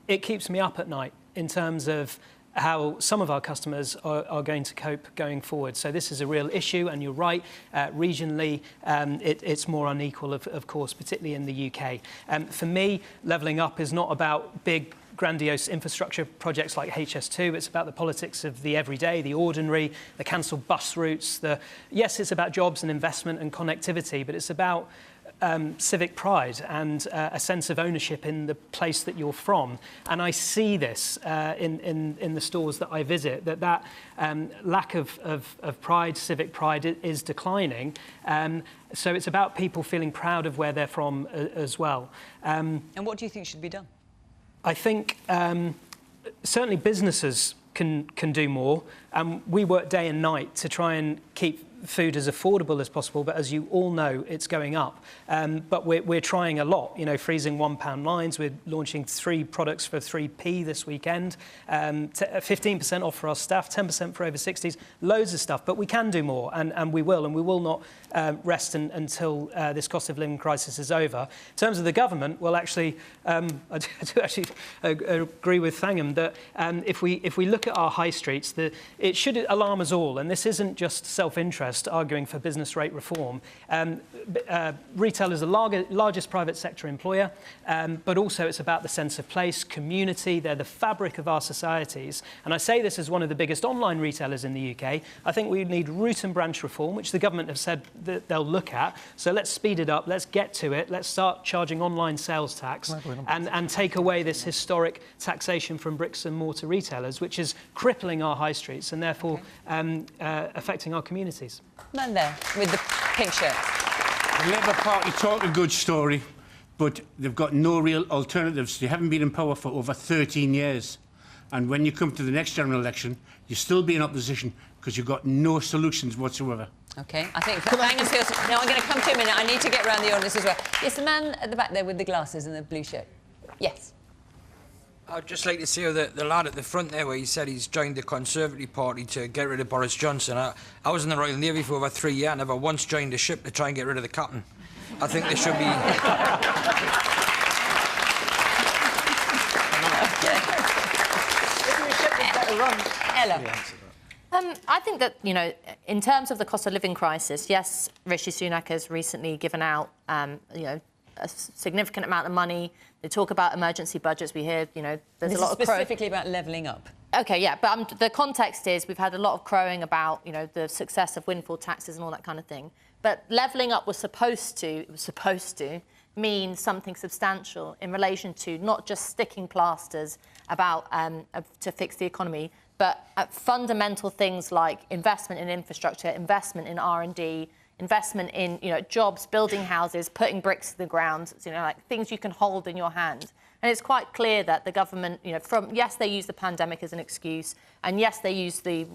It keeps me up at night in terms of how some of our customers are going to cope going forward. So this is a real issue, and you're right, regionally it's more unequal, of course, particularly in the UK. For me, levelling up is not about big, grandiose infrastructure projects like HS2. It's about the politics of the everyday, the ordinary, the cancelled bus routes. Yes, it's about jobs and investment and connectivity, but it's about civic pride and a sense of ownership in the place that you're from. And I see this in the stores that I visit, that lack of pride, civic pride, is declining. So it's about people feeling proud of where they're from as well. And what do you think should be done? I think certainly businesses can do more. We work day and night to try and keep food as affordable as possible, but as you all know, it's going up. But we're trying a lot, freezing £1 lines. We're launching 3 products for 3p this weekend, 15% off for our staff, 10% for over 60s, loads of stuff. But we can do more, and we will not rest until this cost of living crisis is over. In terms of the government, well, actually, I do actually agree with Thangam that if we look at our high streets, it should alarm us all, and this isn't just self-interest arguing for business rate reform. Retail is the largest private sector employer, but also it's about the sense of place, community. They're the fabric of our societies. And I say this as one of the biggest online retailers in the UK. I think we need root and branch reform, which the government have said that they'll look at. So let's speed it up. Let's get to it. Let's start charging online sales tax and take away this historic taxation from bricks and mortar retailers, which is crippling our high streets and therefore affecting our communities. Man there with the pink shirt. The Labour Party talk a good story, but they've got no real alternatives. They haven't been in power for over 13 years. And when you come to the next general election, you'll still be in opposition because you've got no solutions whatsoever. OK, I think Thangam feels... Now, I'm going to come to a minute. I need to get around the audience as well. Yes, the man at the back there with the glasses and the blue shirt. Yes. I'd just like to say that the lad at the front there, where he said he's joined the Conservative Party to get rid of Boris Johnson. I was in the Royal Navy for over 3 years. I never once joined a ship to try and get rid of the captain. I think there should be... Ella. I think that, in terms of the cost of living crisis, yes, Rishi Sunak has recently given out, a significant amount of money. They talk about emergency budgets. We hear, there's a lot of specifically about levelling up. OK, yeah, but the context is we've had a lot of crowing about, the success of windfall taxes and all that kind of thing. But levelling up was supposed to mean something substantial in relation to not just sticking plasters about to fix the economy, but fundamental things like investment in infrastructure, investment in R&D, investment in, jobs, building houses, putting bricks to the ground, like things you can hold in your hand. And it's quite clear that the government, yes, they use the pandemic as an excuse, and yes, they use the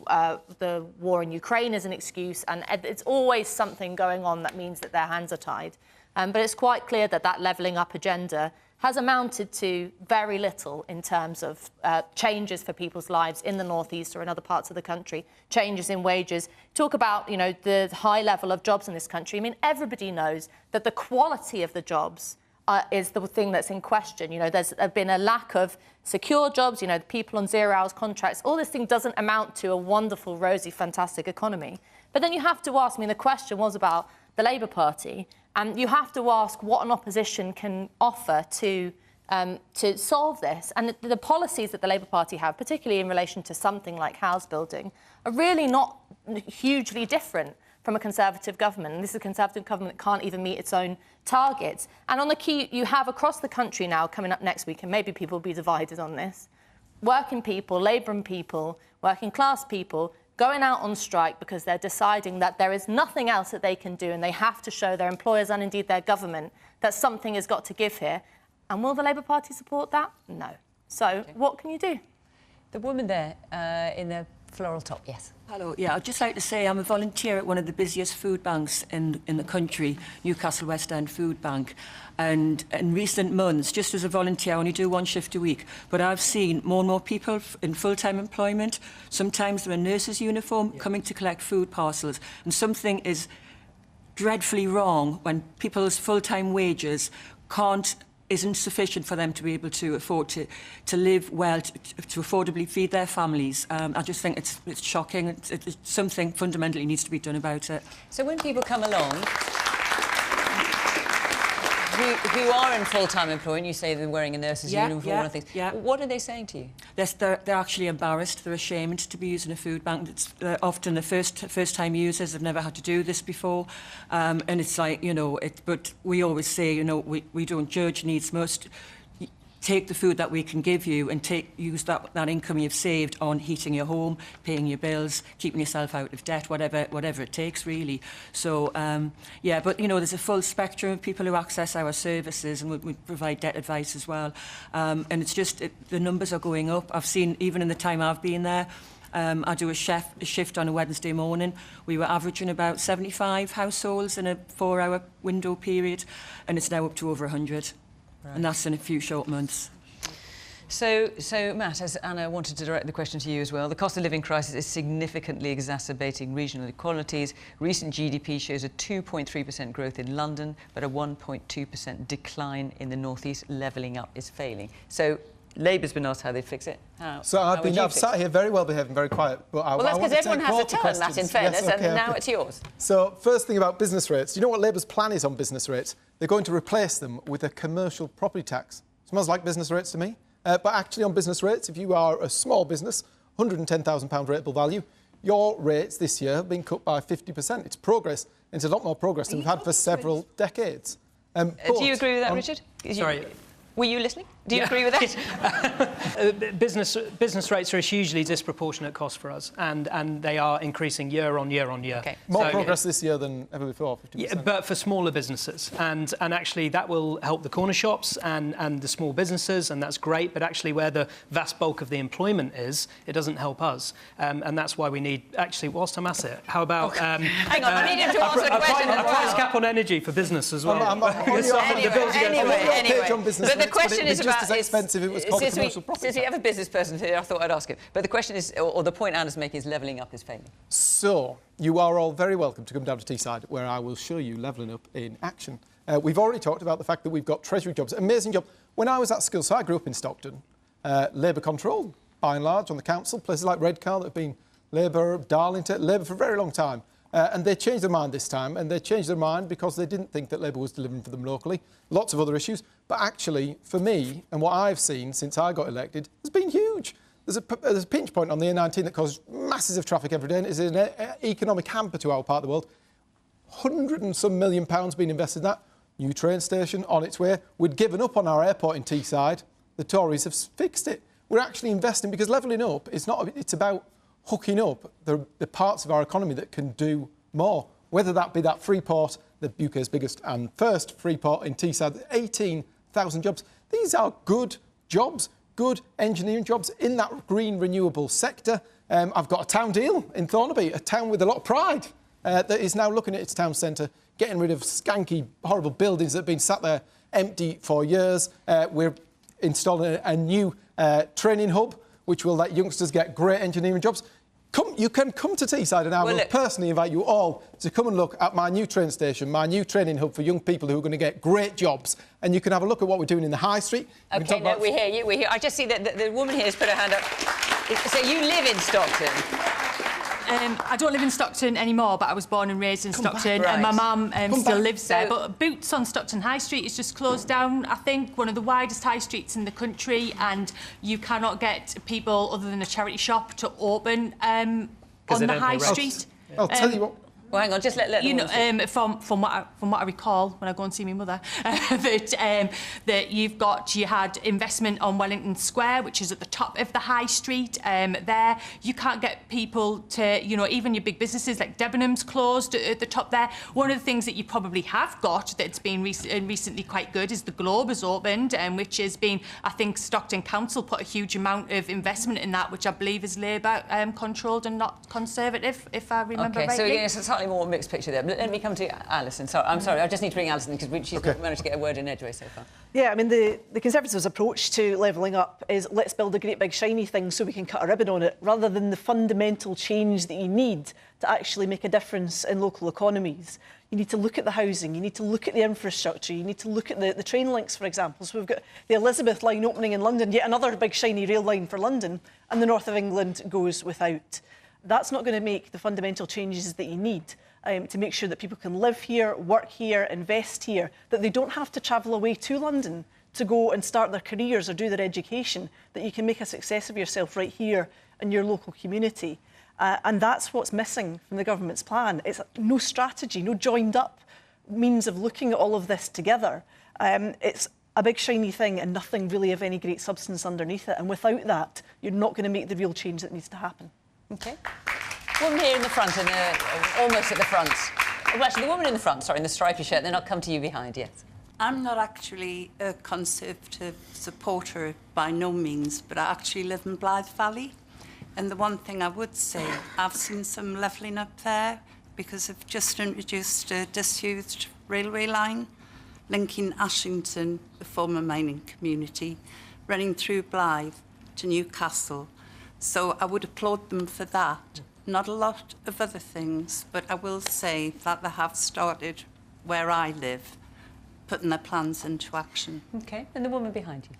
war in Ukraine as an excuse, and it's always something going on that means that their hands are tied. But it's quite clear that that levelling up agenda has amounted to very little in terms of changes for people's lives in the North East or in other parts of the country, changes in wages. Talk about, the high level of jobs in this country. I mean, everybody knows that the quality of the jobs is the thing that's in question. There's been a lack of secure jobs, the people on 0 hours contracts. All this thing doesn't amount to a wonderful, rosy, fantastic economy. But then you have to ask, the question was about the Labour Party, and you have to ask what an opposition can offer to solve this. And the policies that the Labour Party have, particularly in relation to something like house building, are really not hugely different from a Conservative government. And this is a Conservative government that can't even meet its own targets. And on the key, you have across the country now, coming up next week, and maybe people will be divided on this, working people, labouring people, working class people, going out on strike because they're deciding that there is nothing else that they can do, and they have to show their employers and indeed their government that something has got to give here. And will the Labour Party support that? No. So what can you do? The woman there in the floral top, yes. Hello, yeah, I'd just like to say I'm a volunteer at one of the busiest food banks in the country, Newcastle West End Food Bank. And in recent months, just as a volunteer, I only do 1 shift a week, but I've seen more and more people in full-time employment. Sometimes they're in nurses' uniform coming to collect food parcels. And something is dreadfully wrong when people's full-time wages isn't sufficient for them to be able to afford to live well, to affordably feed their families. I just think it's shocking. It's something fundamentally needs to be done about it. So when people come along who are in full-time employment, you say they're wearing a nurse's uniform and things. Yeah. What are they saying to you? They're actually embarrassed. They're ashamed to be using a food bank. It's often the first-time users. They've never had to do this before. And it's like, but we always say, we don't judge needs most. Take the food that we can give you and use that income you've saved on heating your home, paying your bills, keeping yourself out of debt, whatever it takes, really. So, but, there's a full spectrum of people who access our services, and we provide debt advice as well. And it's just, the numbers are going up. I've seen, even in the time I've been there, I do a shift on a Wednesday morning. We were averaging about 75 households in a 4-hour window period, and it's now up to over 100. Right. And that's in a few short months. So, Matt, as Anna wanted to direct the question to you as well, the cost of living crisis is significantly exacerbating regional inequalities. Recent GDP shows a 2.3% growth in London, but a 1.2% decline in the North East. Levelling up is failing. So, Labour's been asked how they fix it. I've sat here very well behaved and very quiet. But well, that's because everyone has a turn, Matt, in fairness, yes, and now it's yours. So, first thing about business rates. Do you know what Labour's plan is on business rates? They're going to replace them with a commercial property tax. Smells like business rates to me. But actually on business rates, if you are a small business, £110,000 rateable value, your rates this year have been cut by 50%. It's progress. It's a lot more progress than we've had for several decades. Do you agree with that, Richard? Sorry. Were you listening? Do you agree with that? Business rates are a hugely disproportionate cost for us, and they are increasing year on year on year. Okay. More progress this year than ever before, 50%. Yeah, but for smaller businesses, and actually that will help the corner shops and the small businesses, and that's great. But actually, where the vast bulk of the employment is, it doesn't help us, and that's why we need. Actually, whilst I'm at it, how about hang on, I need him to answer the question. A price cap on energy for business as well. Anyway. But the question is about as expensive it was called a commercial property. Since we have a business person here, I thought I'd ask him. But the question is, or the point Anna's making is levelling up is failing. So, you are all very welcome to come down to Teesside, where I will show you levelling up in action. We've already talked about the fact that we've got Treasury jobs, amazing job. When I was at school, so I grew up in Stockton, Labour control, by and large, on the council, places like Redcar that have been Labour, Darlington, Labour for a very long time. And they changed their mind this time, and they changed their mind because they didn't think that Labour was delivering for them locally. Lots of other issues. But actually, for me, and what I've seen since I got elected, has been huge. There's a pinch point on the A19 that causes masses of traffic every day and is an economic hamper to our part of the world. £100 and some million being invested in that. New train station on its way. We'd given up on our airport in Teesside. The Tories have fixed it. We're actually investing because levelling up, it's about hooking up the parts of our economy that can do more. whether that be that free port, the UK's biggest and first free port in Teesside, 18,000 jobs. These are good jobs, good engineering jobs in that green renewable sector. I've got a town deal in Thornaby, a town with a lot of pride that is now looking at its town centre, getting rid of skanky, horrible buildings that have been sat there empty for years. We're installing a new training hub, which will let youngsters get great engineering jobs. You can come to Teesside and I will personally invite you all to come and look at my new train station, my new training hub for young people who are going to get great jobs. And you can have a look at what we're doing in the High Street. OK, no, we hear you, we hear. I just see that the woman here has put her hand up. So you live in Stockton? I don't live in Stockton anymore, but I was born and raised in Stockton, and my mum still lives there. But Boots on Stockton High Street is just closed down, I think, one of the widest high streets in the country, and you cannot get people other than a charity shop to open on the high street. I'll tell you what. Well, hang on, just let you know, from what I recall when I go and see my mother, that you had investment on Wellington Square, which is at the top of the high street. There, you can't get people to, you know, even your big businesses like Debenham's closed at the top there. One of the things that you probably have got that's been recently quite good is the Globe has opened, which has been, I think, Stockton Council put a huge amount of investment in that, which I believe is Labour controlled and not Conservative, if I remember rightly. So yes, it's slightly more mixed picture there. But let me come to Alison. Sorry, I'm sorry, I just need to bring Alison because she's not managed to get a word in edgeways so far. Yeah, I mean, the Conservatives' approach to levelling up is let's build a great big shiny thing so we can cut a ribbon on it, rather than the fundamental change that you need to actually make a difference in local economies. You need to look at the housing, you need to look at the infrastructure, you need to look at the train links, for example. So we've got the Elizabeth line opening in London, yet another big shiny rail line for London, and the north of England goes without. That's not going to make the fundamental changes that you need to make sure that people can live here, work here, invest here, that they don't have to travel away to London to go and start their careers or do their education, that you can make a success of yourself right here in your local community. And that's what's missing from the government's plan. It's no strategy, no joined up means of looking at all of this together. It's a big shiny thing and nothing really of any great substance underneath it. And without that, you're not going to make the real change that needs to happen. OK. Woman here in the front, and almost at the front. Well, actually, the woman in the front, sorry, in the stripy shirt, then I'll come to you behind, yes. I'm not actually a Conservative supporter by no means, but I actually live in Blythe Valley. And the one thing I would say, I've seen some levelling up there because they've just introduced a disused railway line linking Ashington, the former mining community, running through Blythe to Newcastle. So I would applaud them for that. Not a lot of other things, but I will say that they have started where I live, putting their plans into action. OK, and the woman behind you.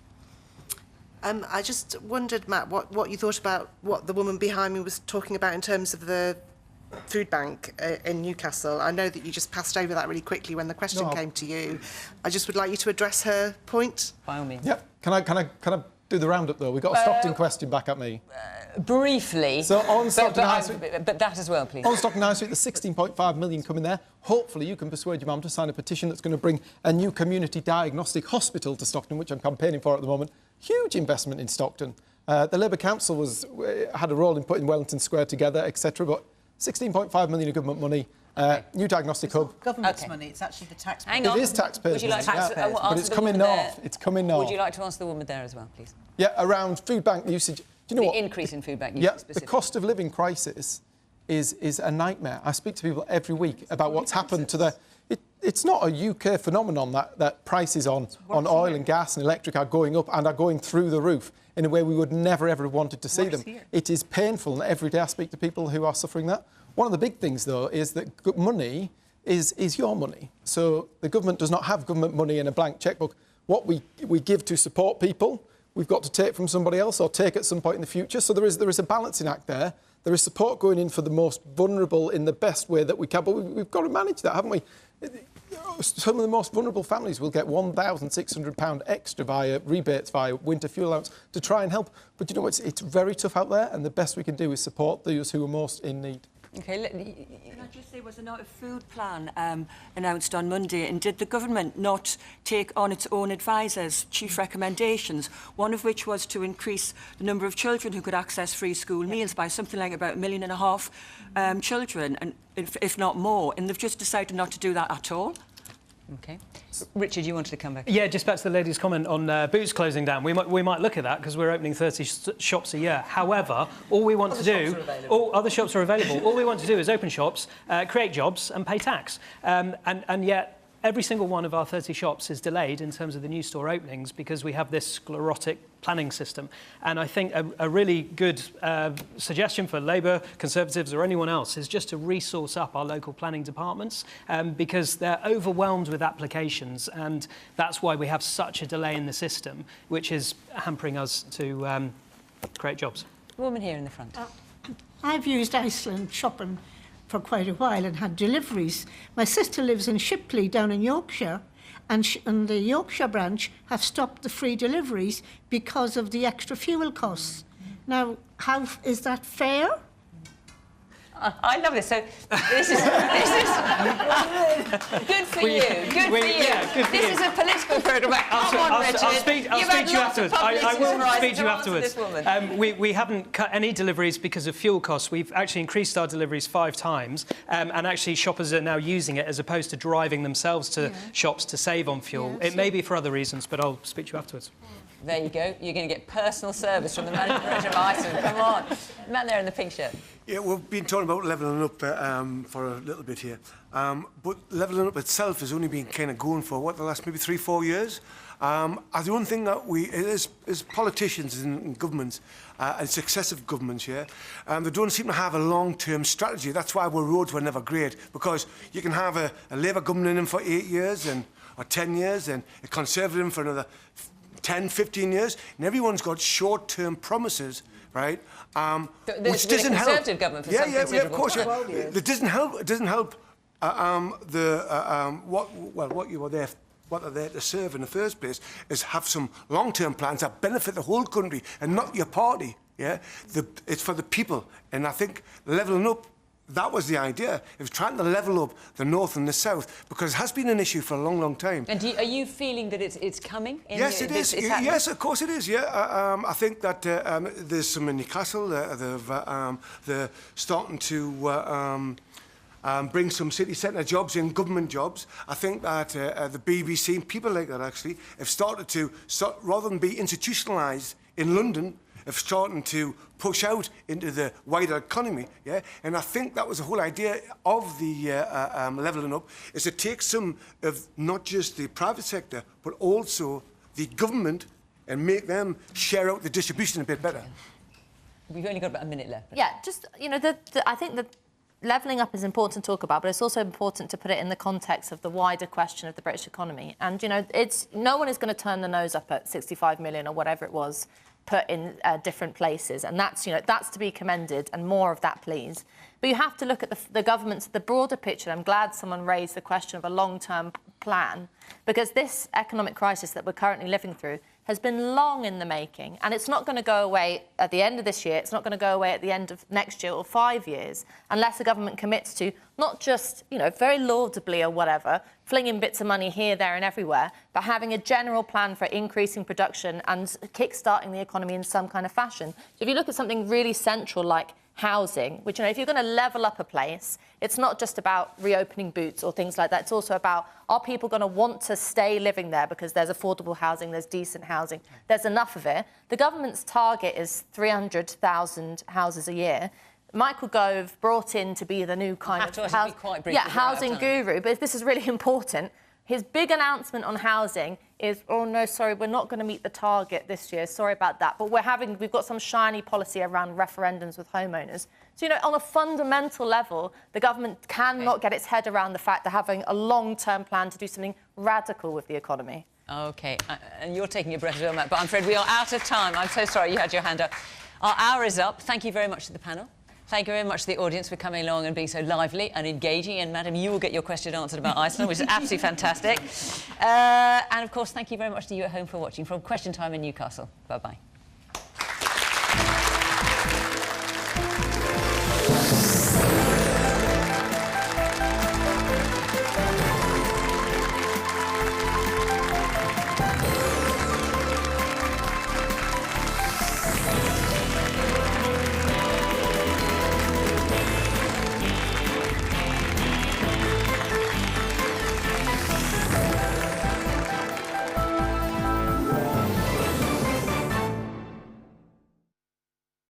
I just wondered, Matt, what you thought about what the woman behind me was talking about in terms of the food bank in Newcastle. I know that you just passed over that really quickly when the question came to you. I just would like you to address her point. By all means. Yep. Can I do the roundup, though? We've got a Stockton question back at me. Briefly. So on Stockton High Street... But that as well, please. On Stockton High Street, there's 16.5 million coming there. Hopefully you can persuade your mum to sign a petition that's going to bring a new community diagnostic hospital to Stockton, which I'm campaigning for at the moment. Huge investment in Stockton. The Labour Council had a role in putting Wellington Square together, etc. But 16.5 million of government money. New diagnostic hub. Government's money, it's actually the taxpayers. Hang on. It is taxpayers' money, but it's coming north. It's coming north. Would you like to answer the woman there as well, please? Yeah, around food bank usage. Do you know what? The increase in food bank usage specifically. The cost of living crisis is a nightmare. I speak to people every week about what's happened to the... It's not a UK phenomenon that prices on oil and gas and electric are going up and are going through the roof in a way we would never, ever have wanted to see them. It is painful, and every day I speak to people who are suffering that. One of the big things, though, is that money is your money. So the government does not have government money in a blank chequebook. What we give to support people, we've got to take from somebody else or take at some point in the future. So there is a balancing act there. There is support going in for the most vulnerable in the best way that we can, but we've got to manage that, haven't we? Some of the most vulnerable families will get £1,600 extra via rebates, via winter fuel allowance, to try and help. But you know, it's very tough out there, and the best we can do is support those who are most in need. OK, Can I just say, was there not a food plan announced on Monday, and did the government not take on its own advisers' chief recommendations, one of which was to increase the number of children who could access free school meals by something like about 1.5 million children, and if not more, and they've just decided not to do that at all? OK. Richard, you wanted to come back? Yeah, just back to the lady's comment on Boots closing down. We might look at that because we're opening 30 shops a year. However, all we want to do... All other shops are available. All we want to do is open shops, create jobs and pay tax. And yet every single one of our 30 shops is delayed in terms of the new store openings because we have this sclerotic planning system. And I think a really good suggestion for Labour, Conservatives or anyone else is just to resource up our local planning departments because they're overwhelmed with applications, and that's why we have such a delay in the system, which is hampering us to create jobs. The woman here in the front. I've used Iceland shopping for quite a while and had deliveries. My sister lives in Shipley down in Yorkshire, and the Yorkshire branch have stopped the free deliveries because of the extra fuel costs. Now, how is that fair? I love this. So this is good for you. Good for you. Yeah, good for this you. is a political programme. Come on, Richard. I'll speak to you afterwards. I will speak to you afterwards. We haven't cut any deliveries because of fuel costs. We've actually increased our deliveries 5 times, and actually shoppers are now using it as opposed to driving themselves to shops to save on fuel. It may be for other reasons, but I'll speak to you afterwards. There you go. You're going to get personal service from the managing director of Iceland. Come on. Man there in the pink shirt. Yeah, we've been talking about levelling up for a little bit here. But levelling up itself has only been kind of going for, what, the last maybe 3-4 years? The one thing that is politicians and governments, and successive governments, yeah, they don't seem to have a long-term strategy. That's why our roads were never great, because you can have a Labour government in for 8 years or 10 years, and a Conservative for another 10, 15 years, and everyone's got short-term promises, right? Which doesn't help. Conservative government for some considerable of course. time. Yeah. It doesn't help. It doesn't help. What they're there to serve in the first place is have some long-term plans that benefit the whole country and not your party. Yeah, it's for the people, and I think levelling up. That was the idea. It was trying to level up the north and the south, because it has been an issue for a long, long time. And are you feeling that it's coming? Yes, it is. Yes, of course it is. Yeah, I think that there's some in Newcastle. They're starting to bring some city centre jobs in, government jobs. I think that the BBC and people like that actually have started to, rather than be institutionalised in London, of starting to push out into the wider economy, yeah? And I think that was the whole idea of the levelling up, is to take some of not just the private sector, but also the government and make them share out the distribution a bit better. We've only got about a minute left. Yeah, just, you know, I think the levelling up is important to talk about, but it's also important to put it in the context of the wider question of the British economy. And, you know, no one is going to turn the nose up at 65 million or whatever it was put in different places, and that's, you know, that's to be commended, and more of that, please. But you have to look at the government's, the broader picture. I'm glad someone raised the question of a long-term plan, because this economic crisis that we're currently living through has been long in the making, and it's not going to go away at the end of this year. It's not going to go away at the end of next year or 5 years, unless the government commits to not just, you know, very laudably or whatever, flinging bits of money here, there and everywhere, but having a general plan for increasing production and kick-starting the economy in some kind of fashion. So if you look at something really central like housing, which, you know, if you're going to level up a place, it's not just about reopening Boots or things like that. It's also about, are people going to want to stay living there because there's affordable housing, there's decent housing, there's enough of it. The government's target is 300,000 houses a year. Michael Gove brought in to be the new kind of housing guru, but this is really important. His big announcement on housing is, oh no, sorry, we're not going to meet the target this year. Sorry about that. But we've got some shiny policy around referendums with homeowners. So, you know, on a fundamental level, the government cannot get its head around the fact they're having a long-term plan to do something radical with the economy. OK, and you're taking a breath as well, Matt, but I'm afraid we are out of time. I'm so sorry you had your hand up. Our hour is up. Thank you very much to the panel. Thank you very much to the audience for coming along and being so lively and engaging. And, Madam, you will get your question answered about Iceland, which is absolutely fantastic. And, of course, thank you very much to you at home for watching from Question Time in Newcastle. Bye-bye.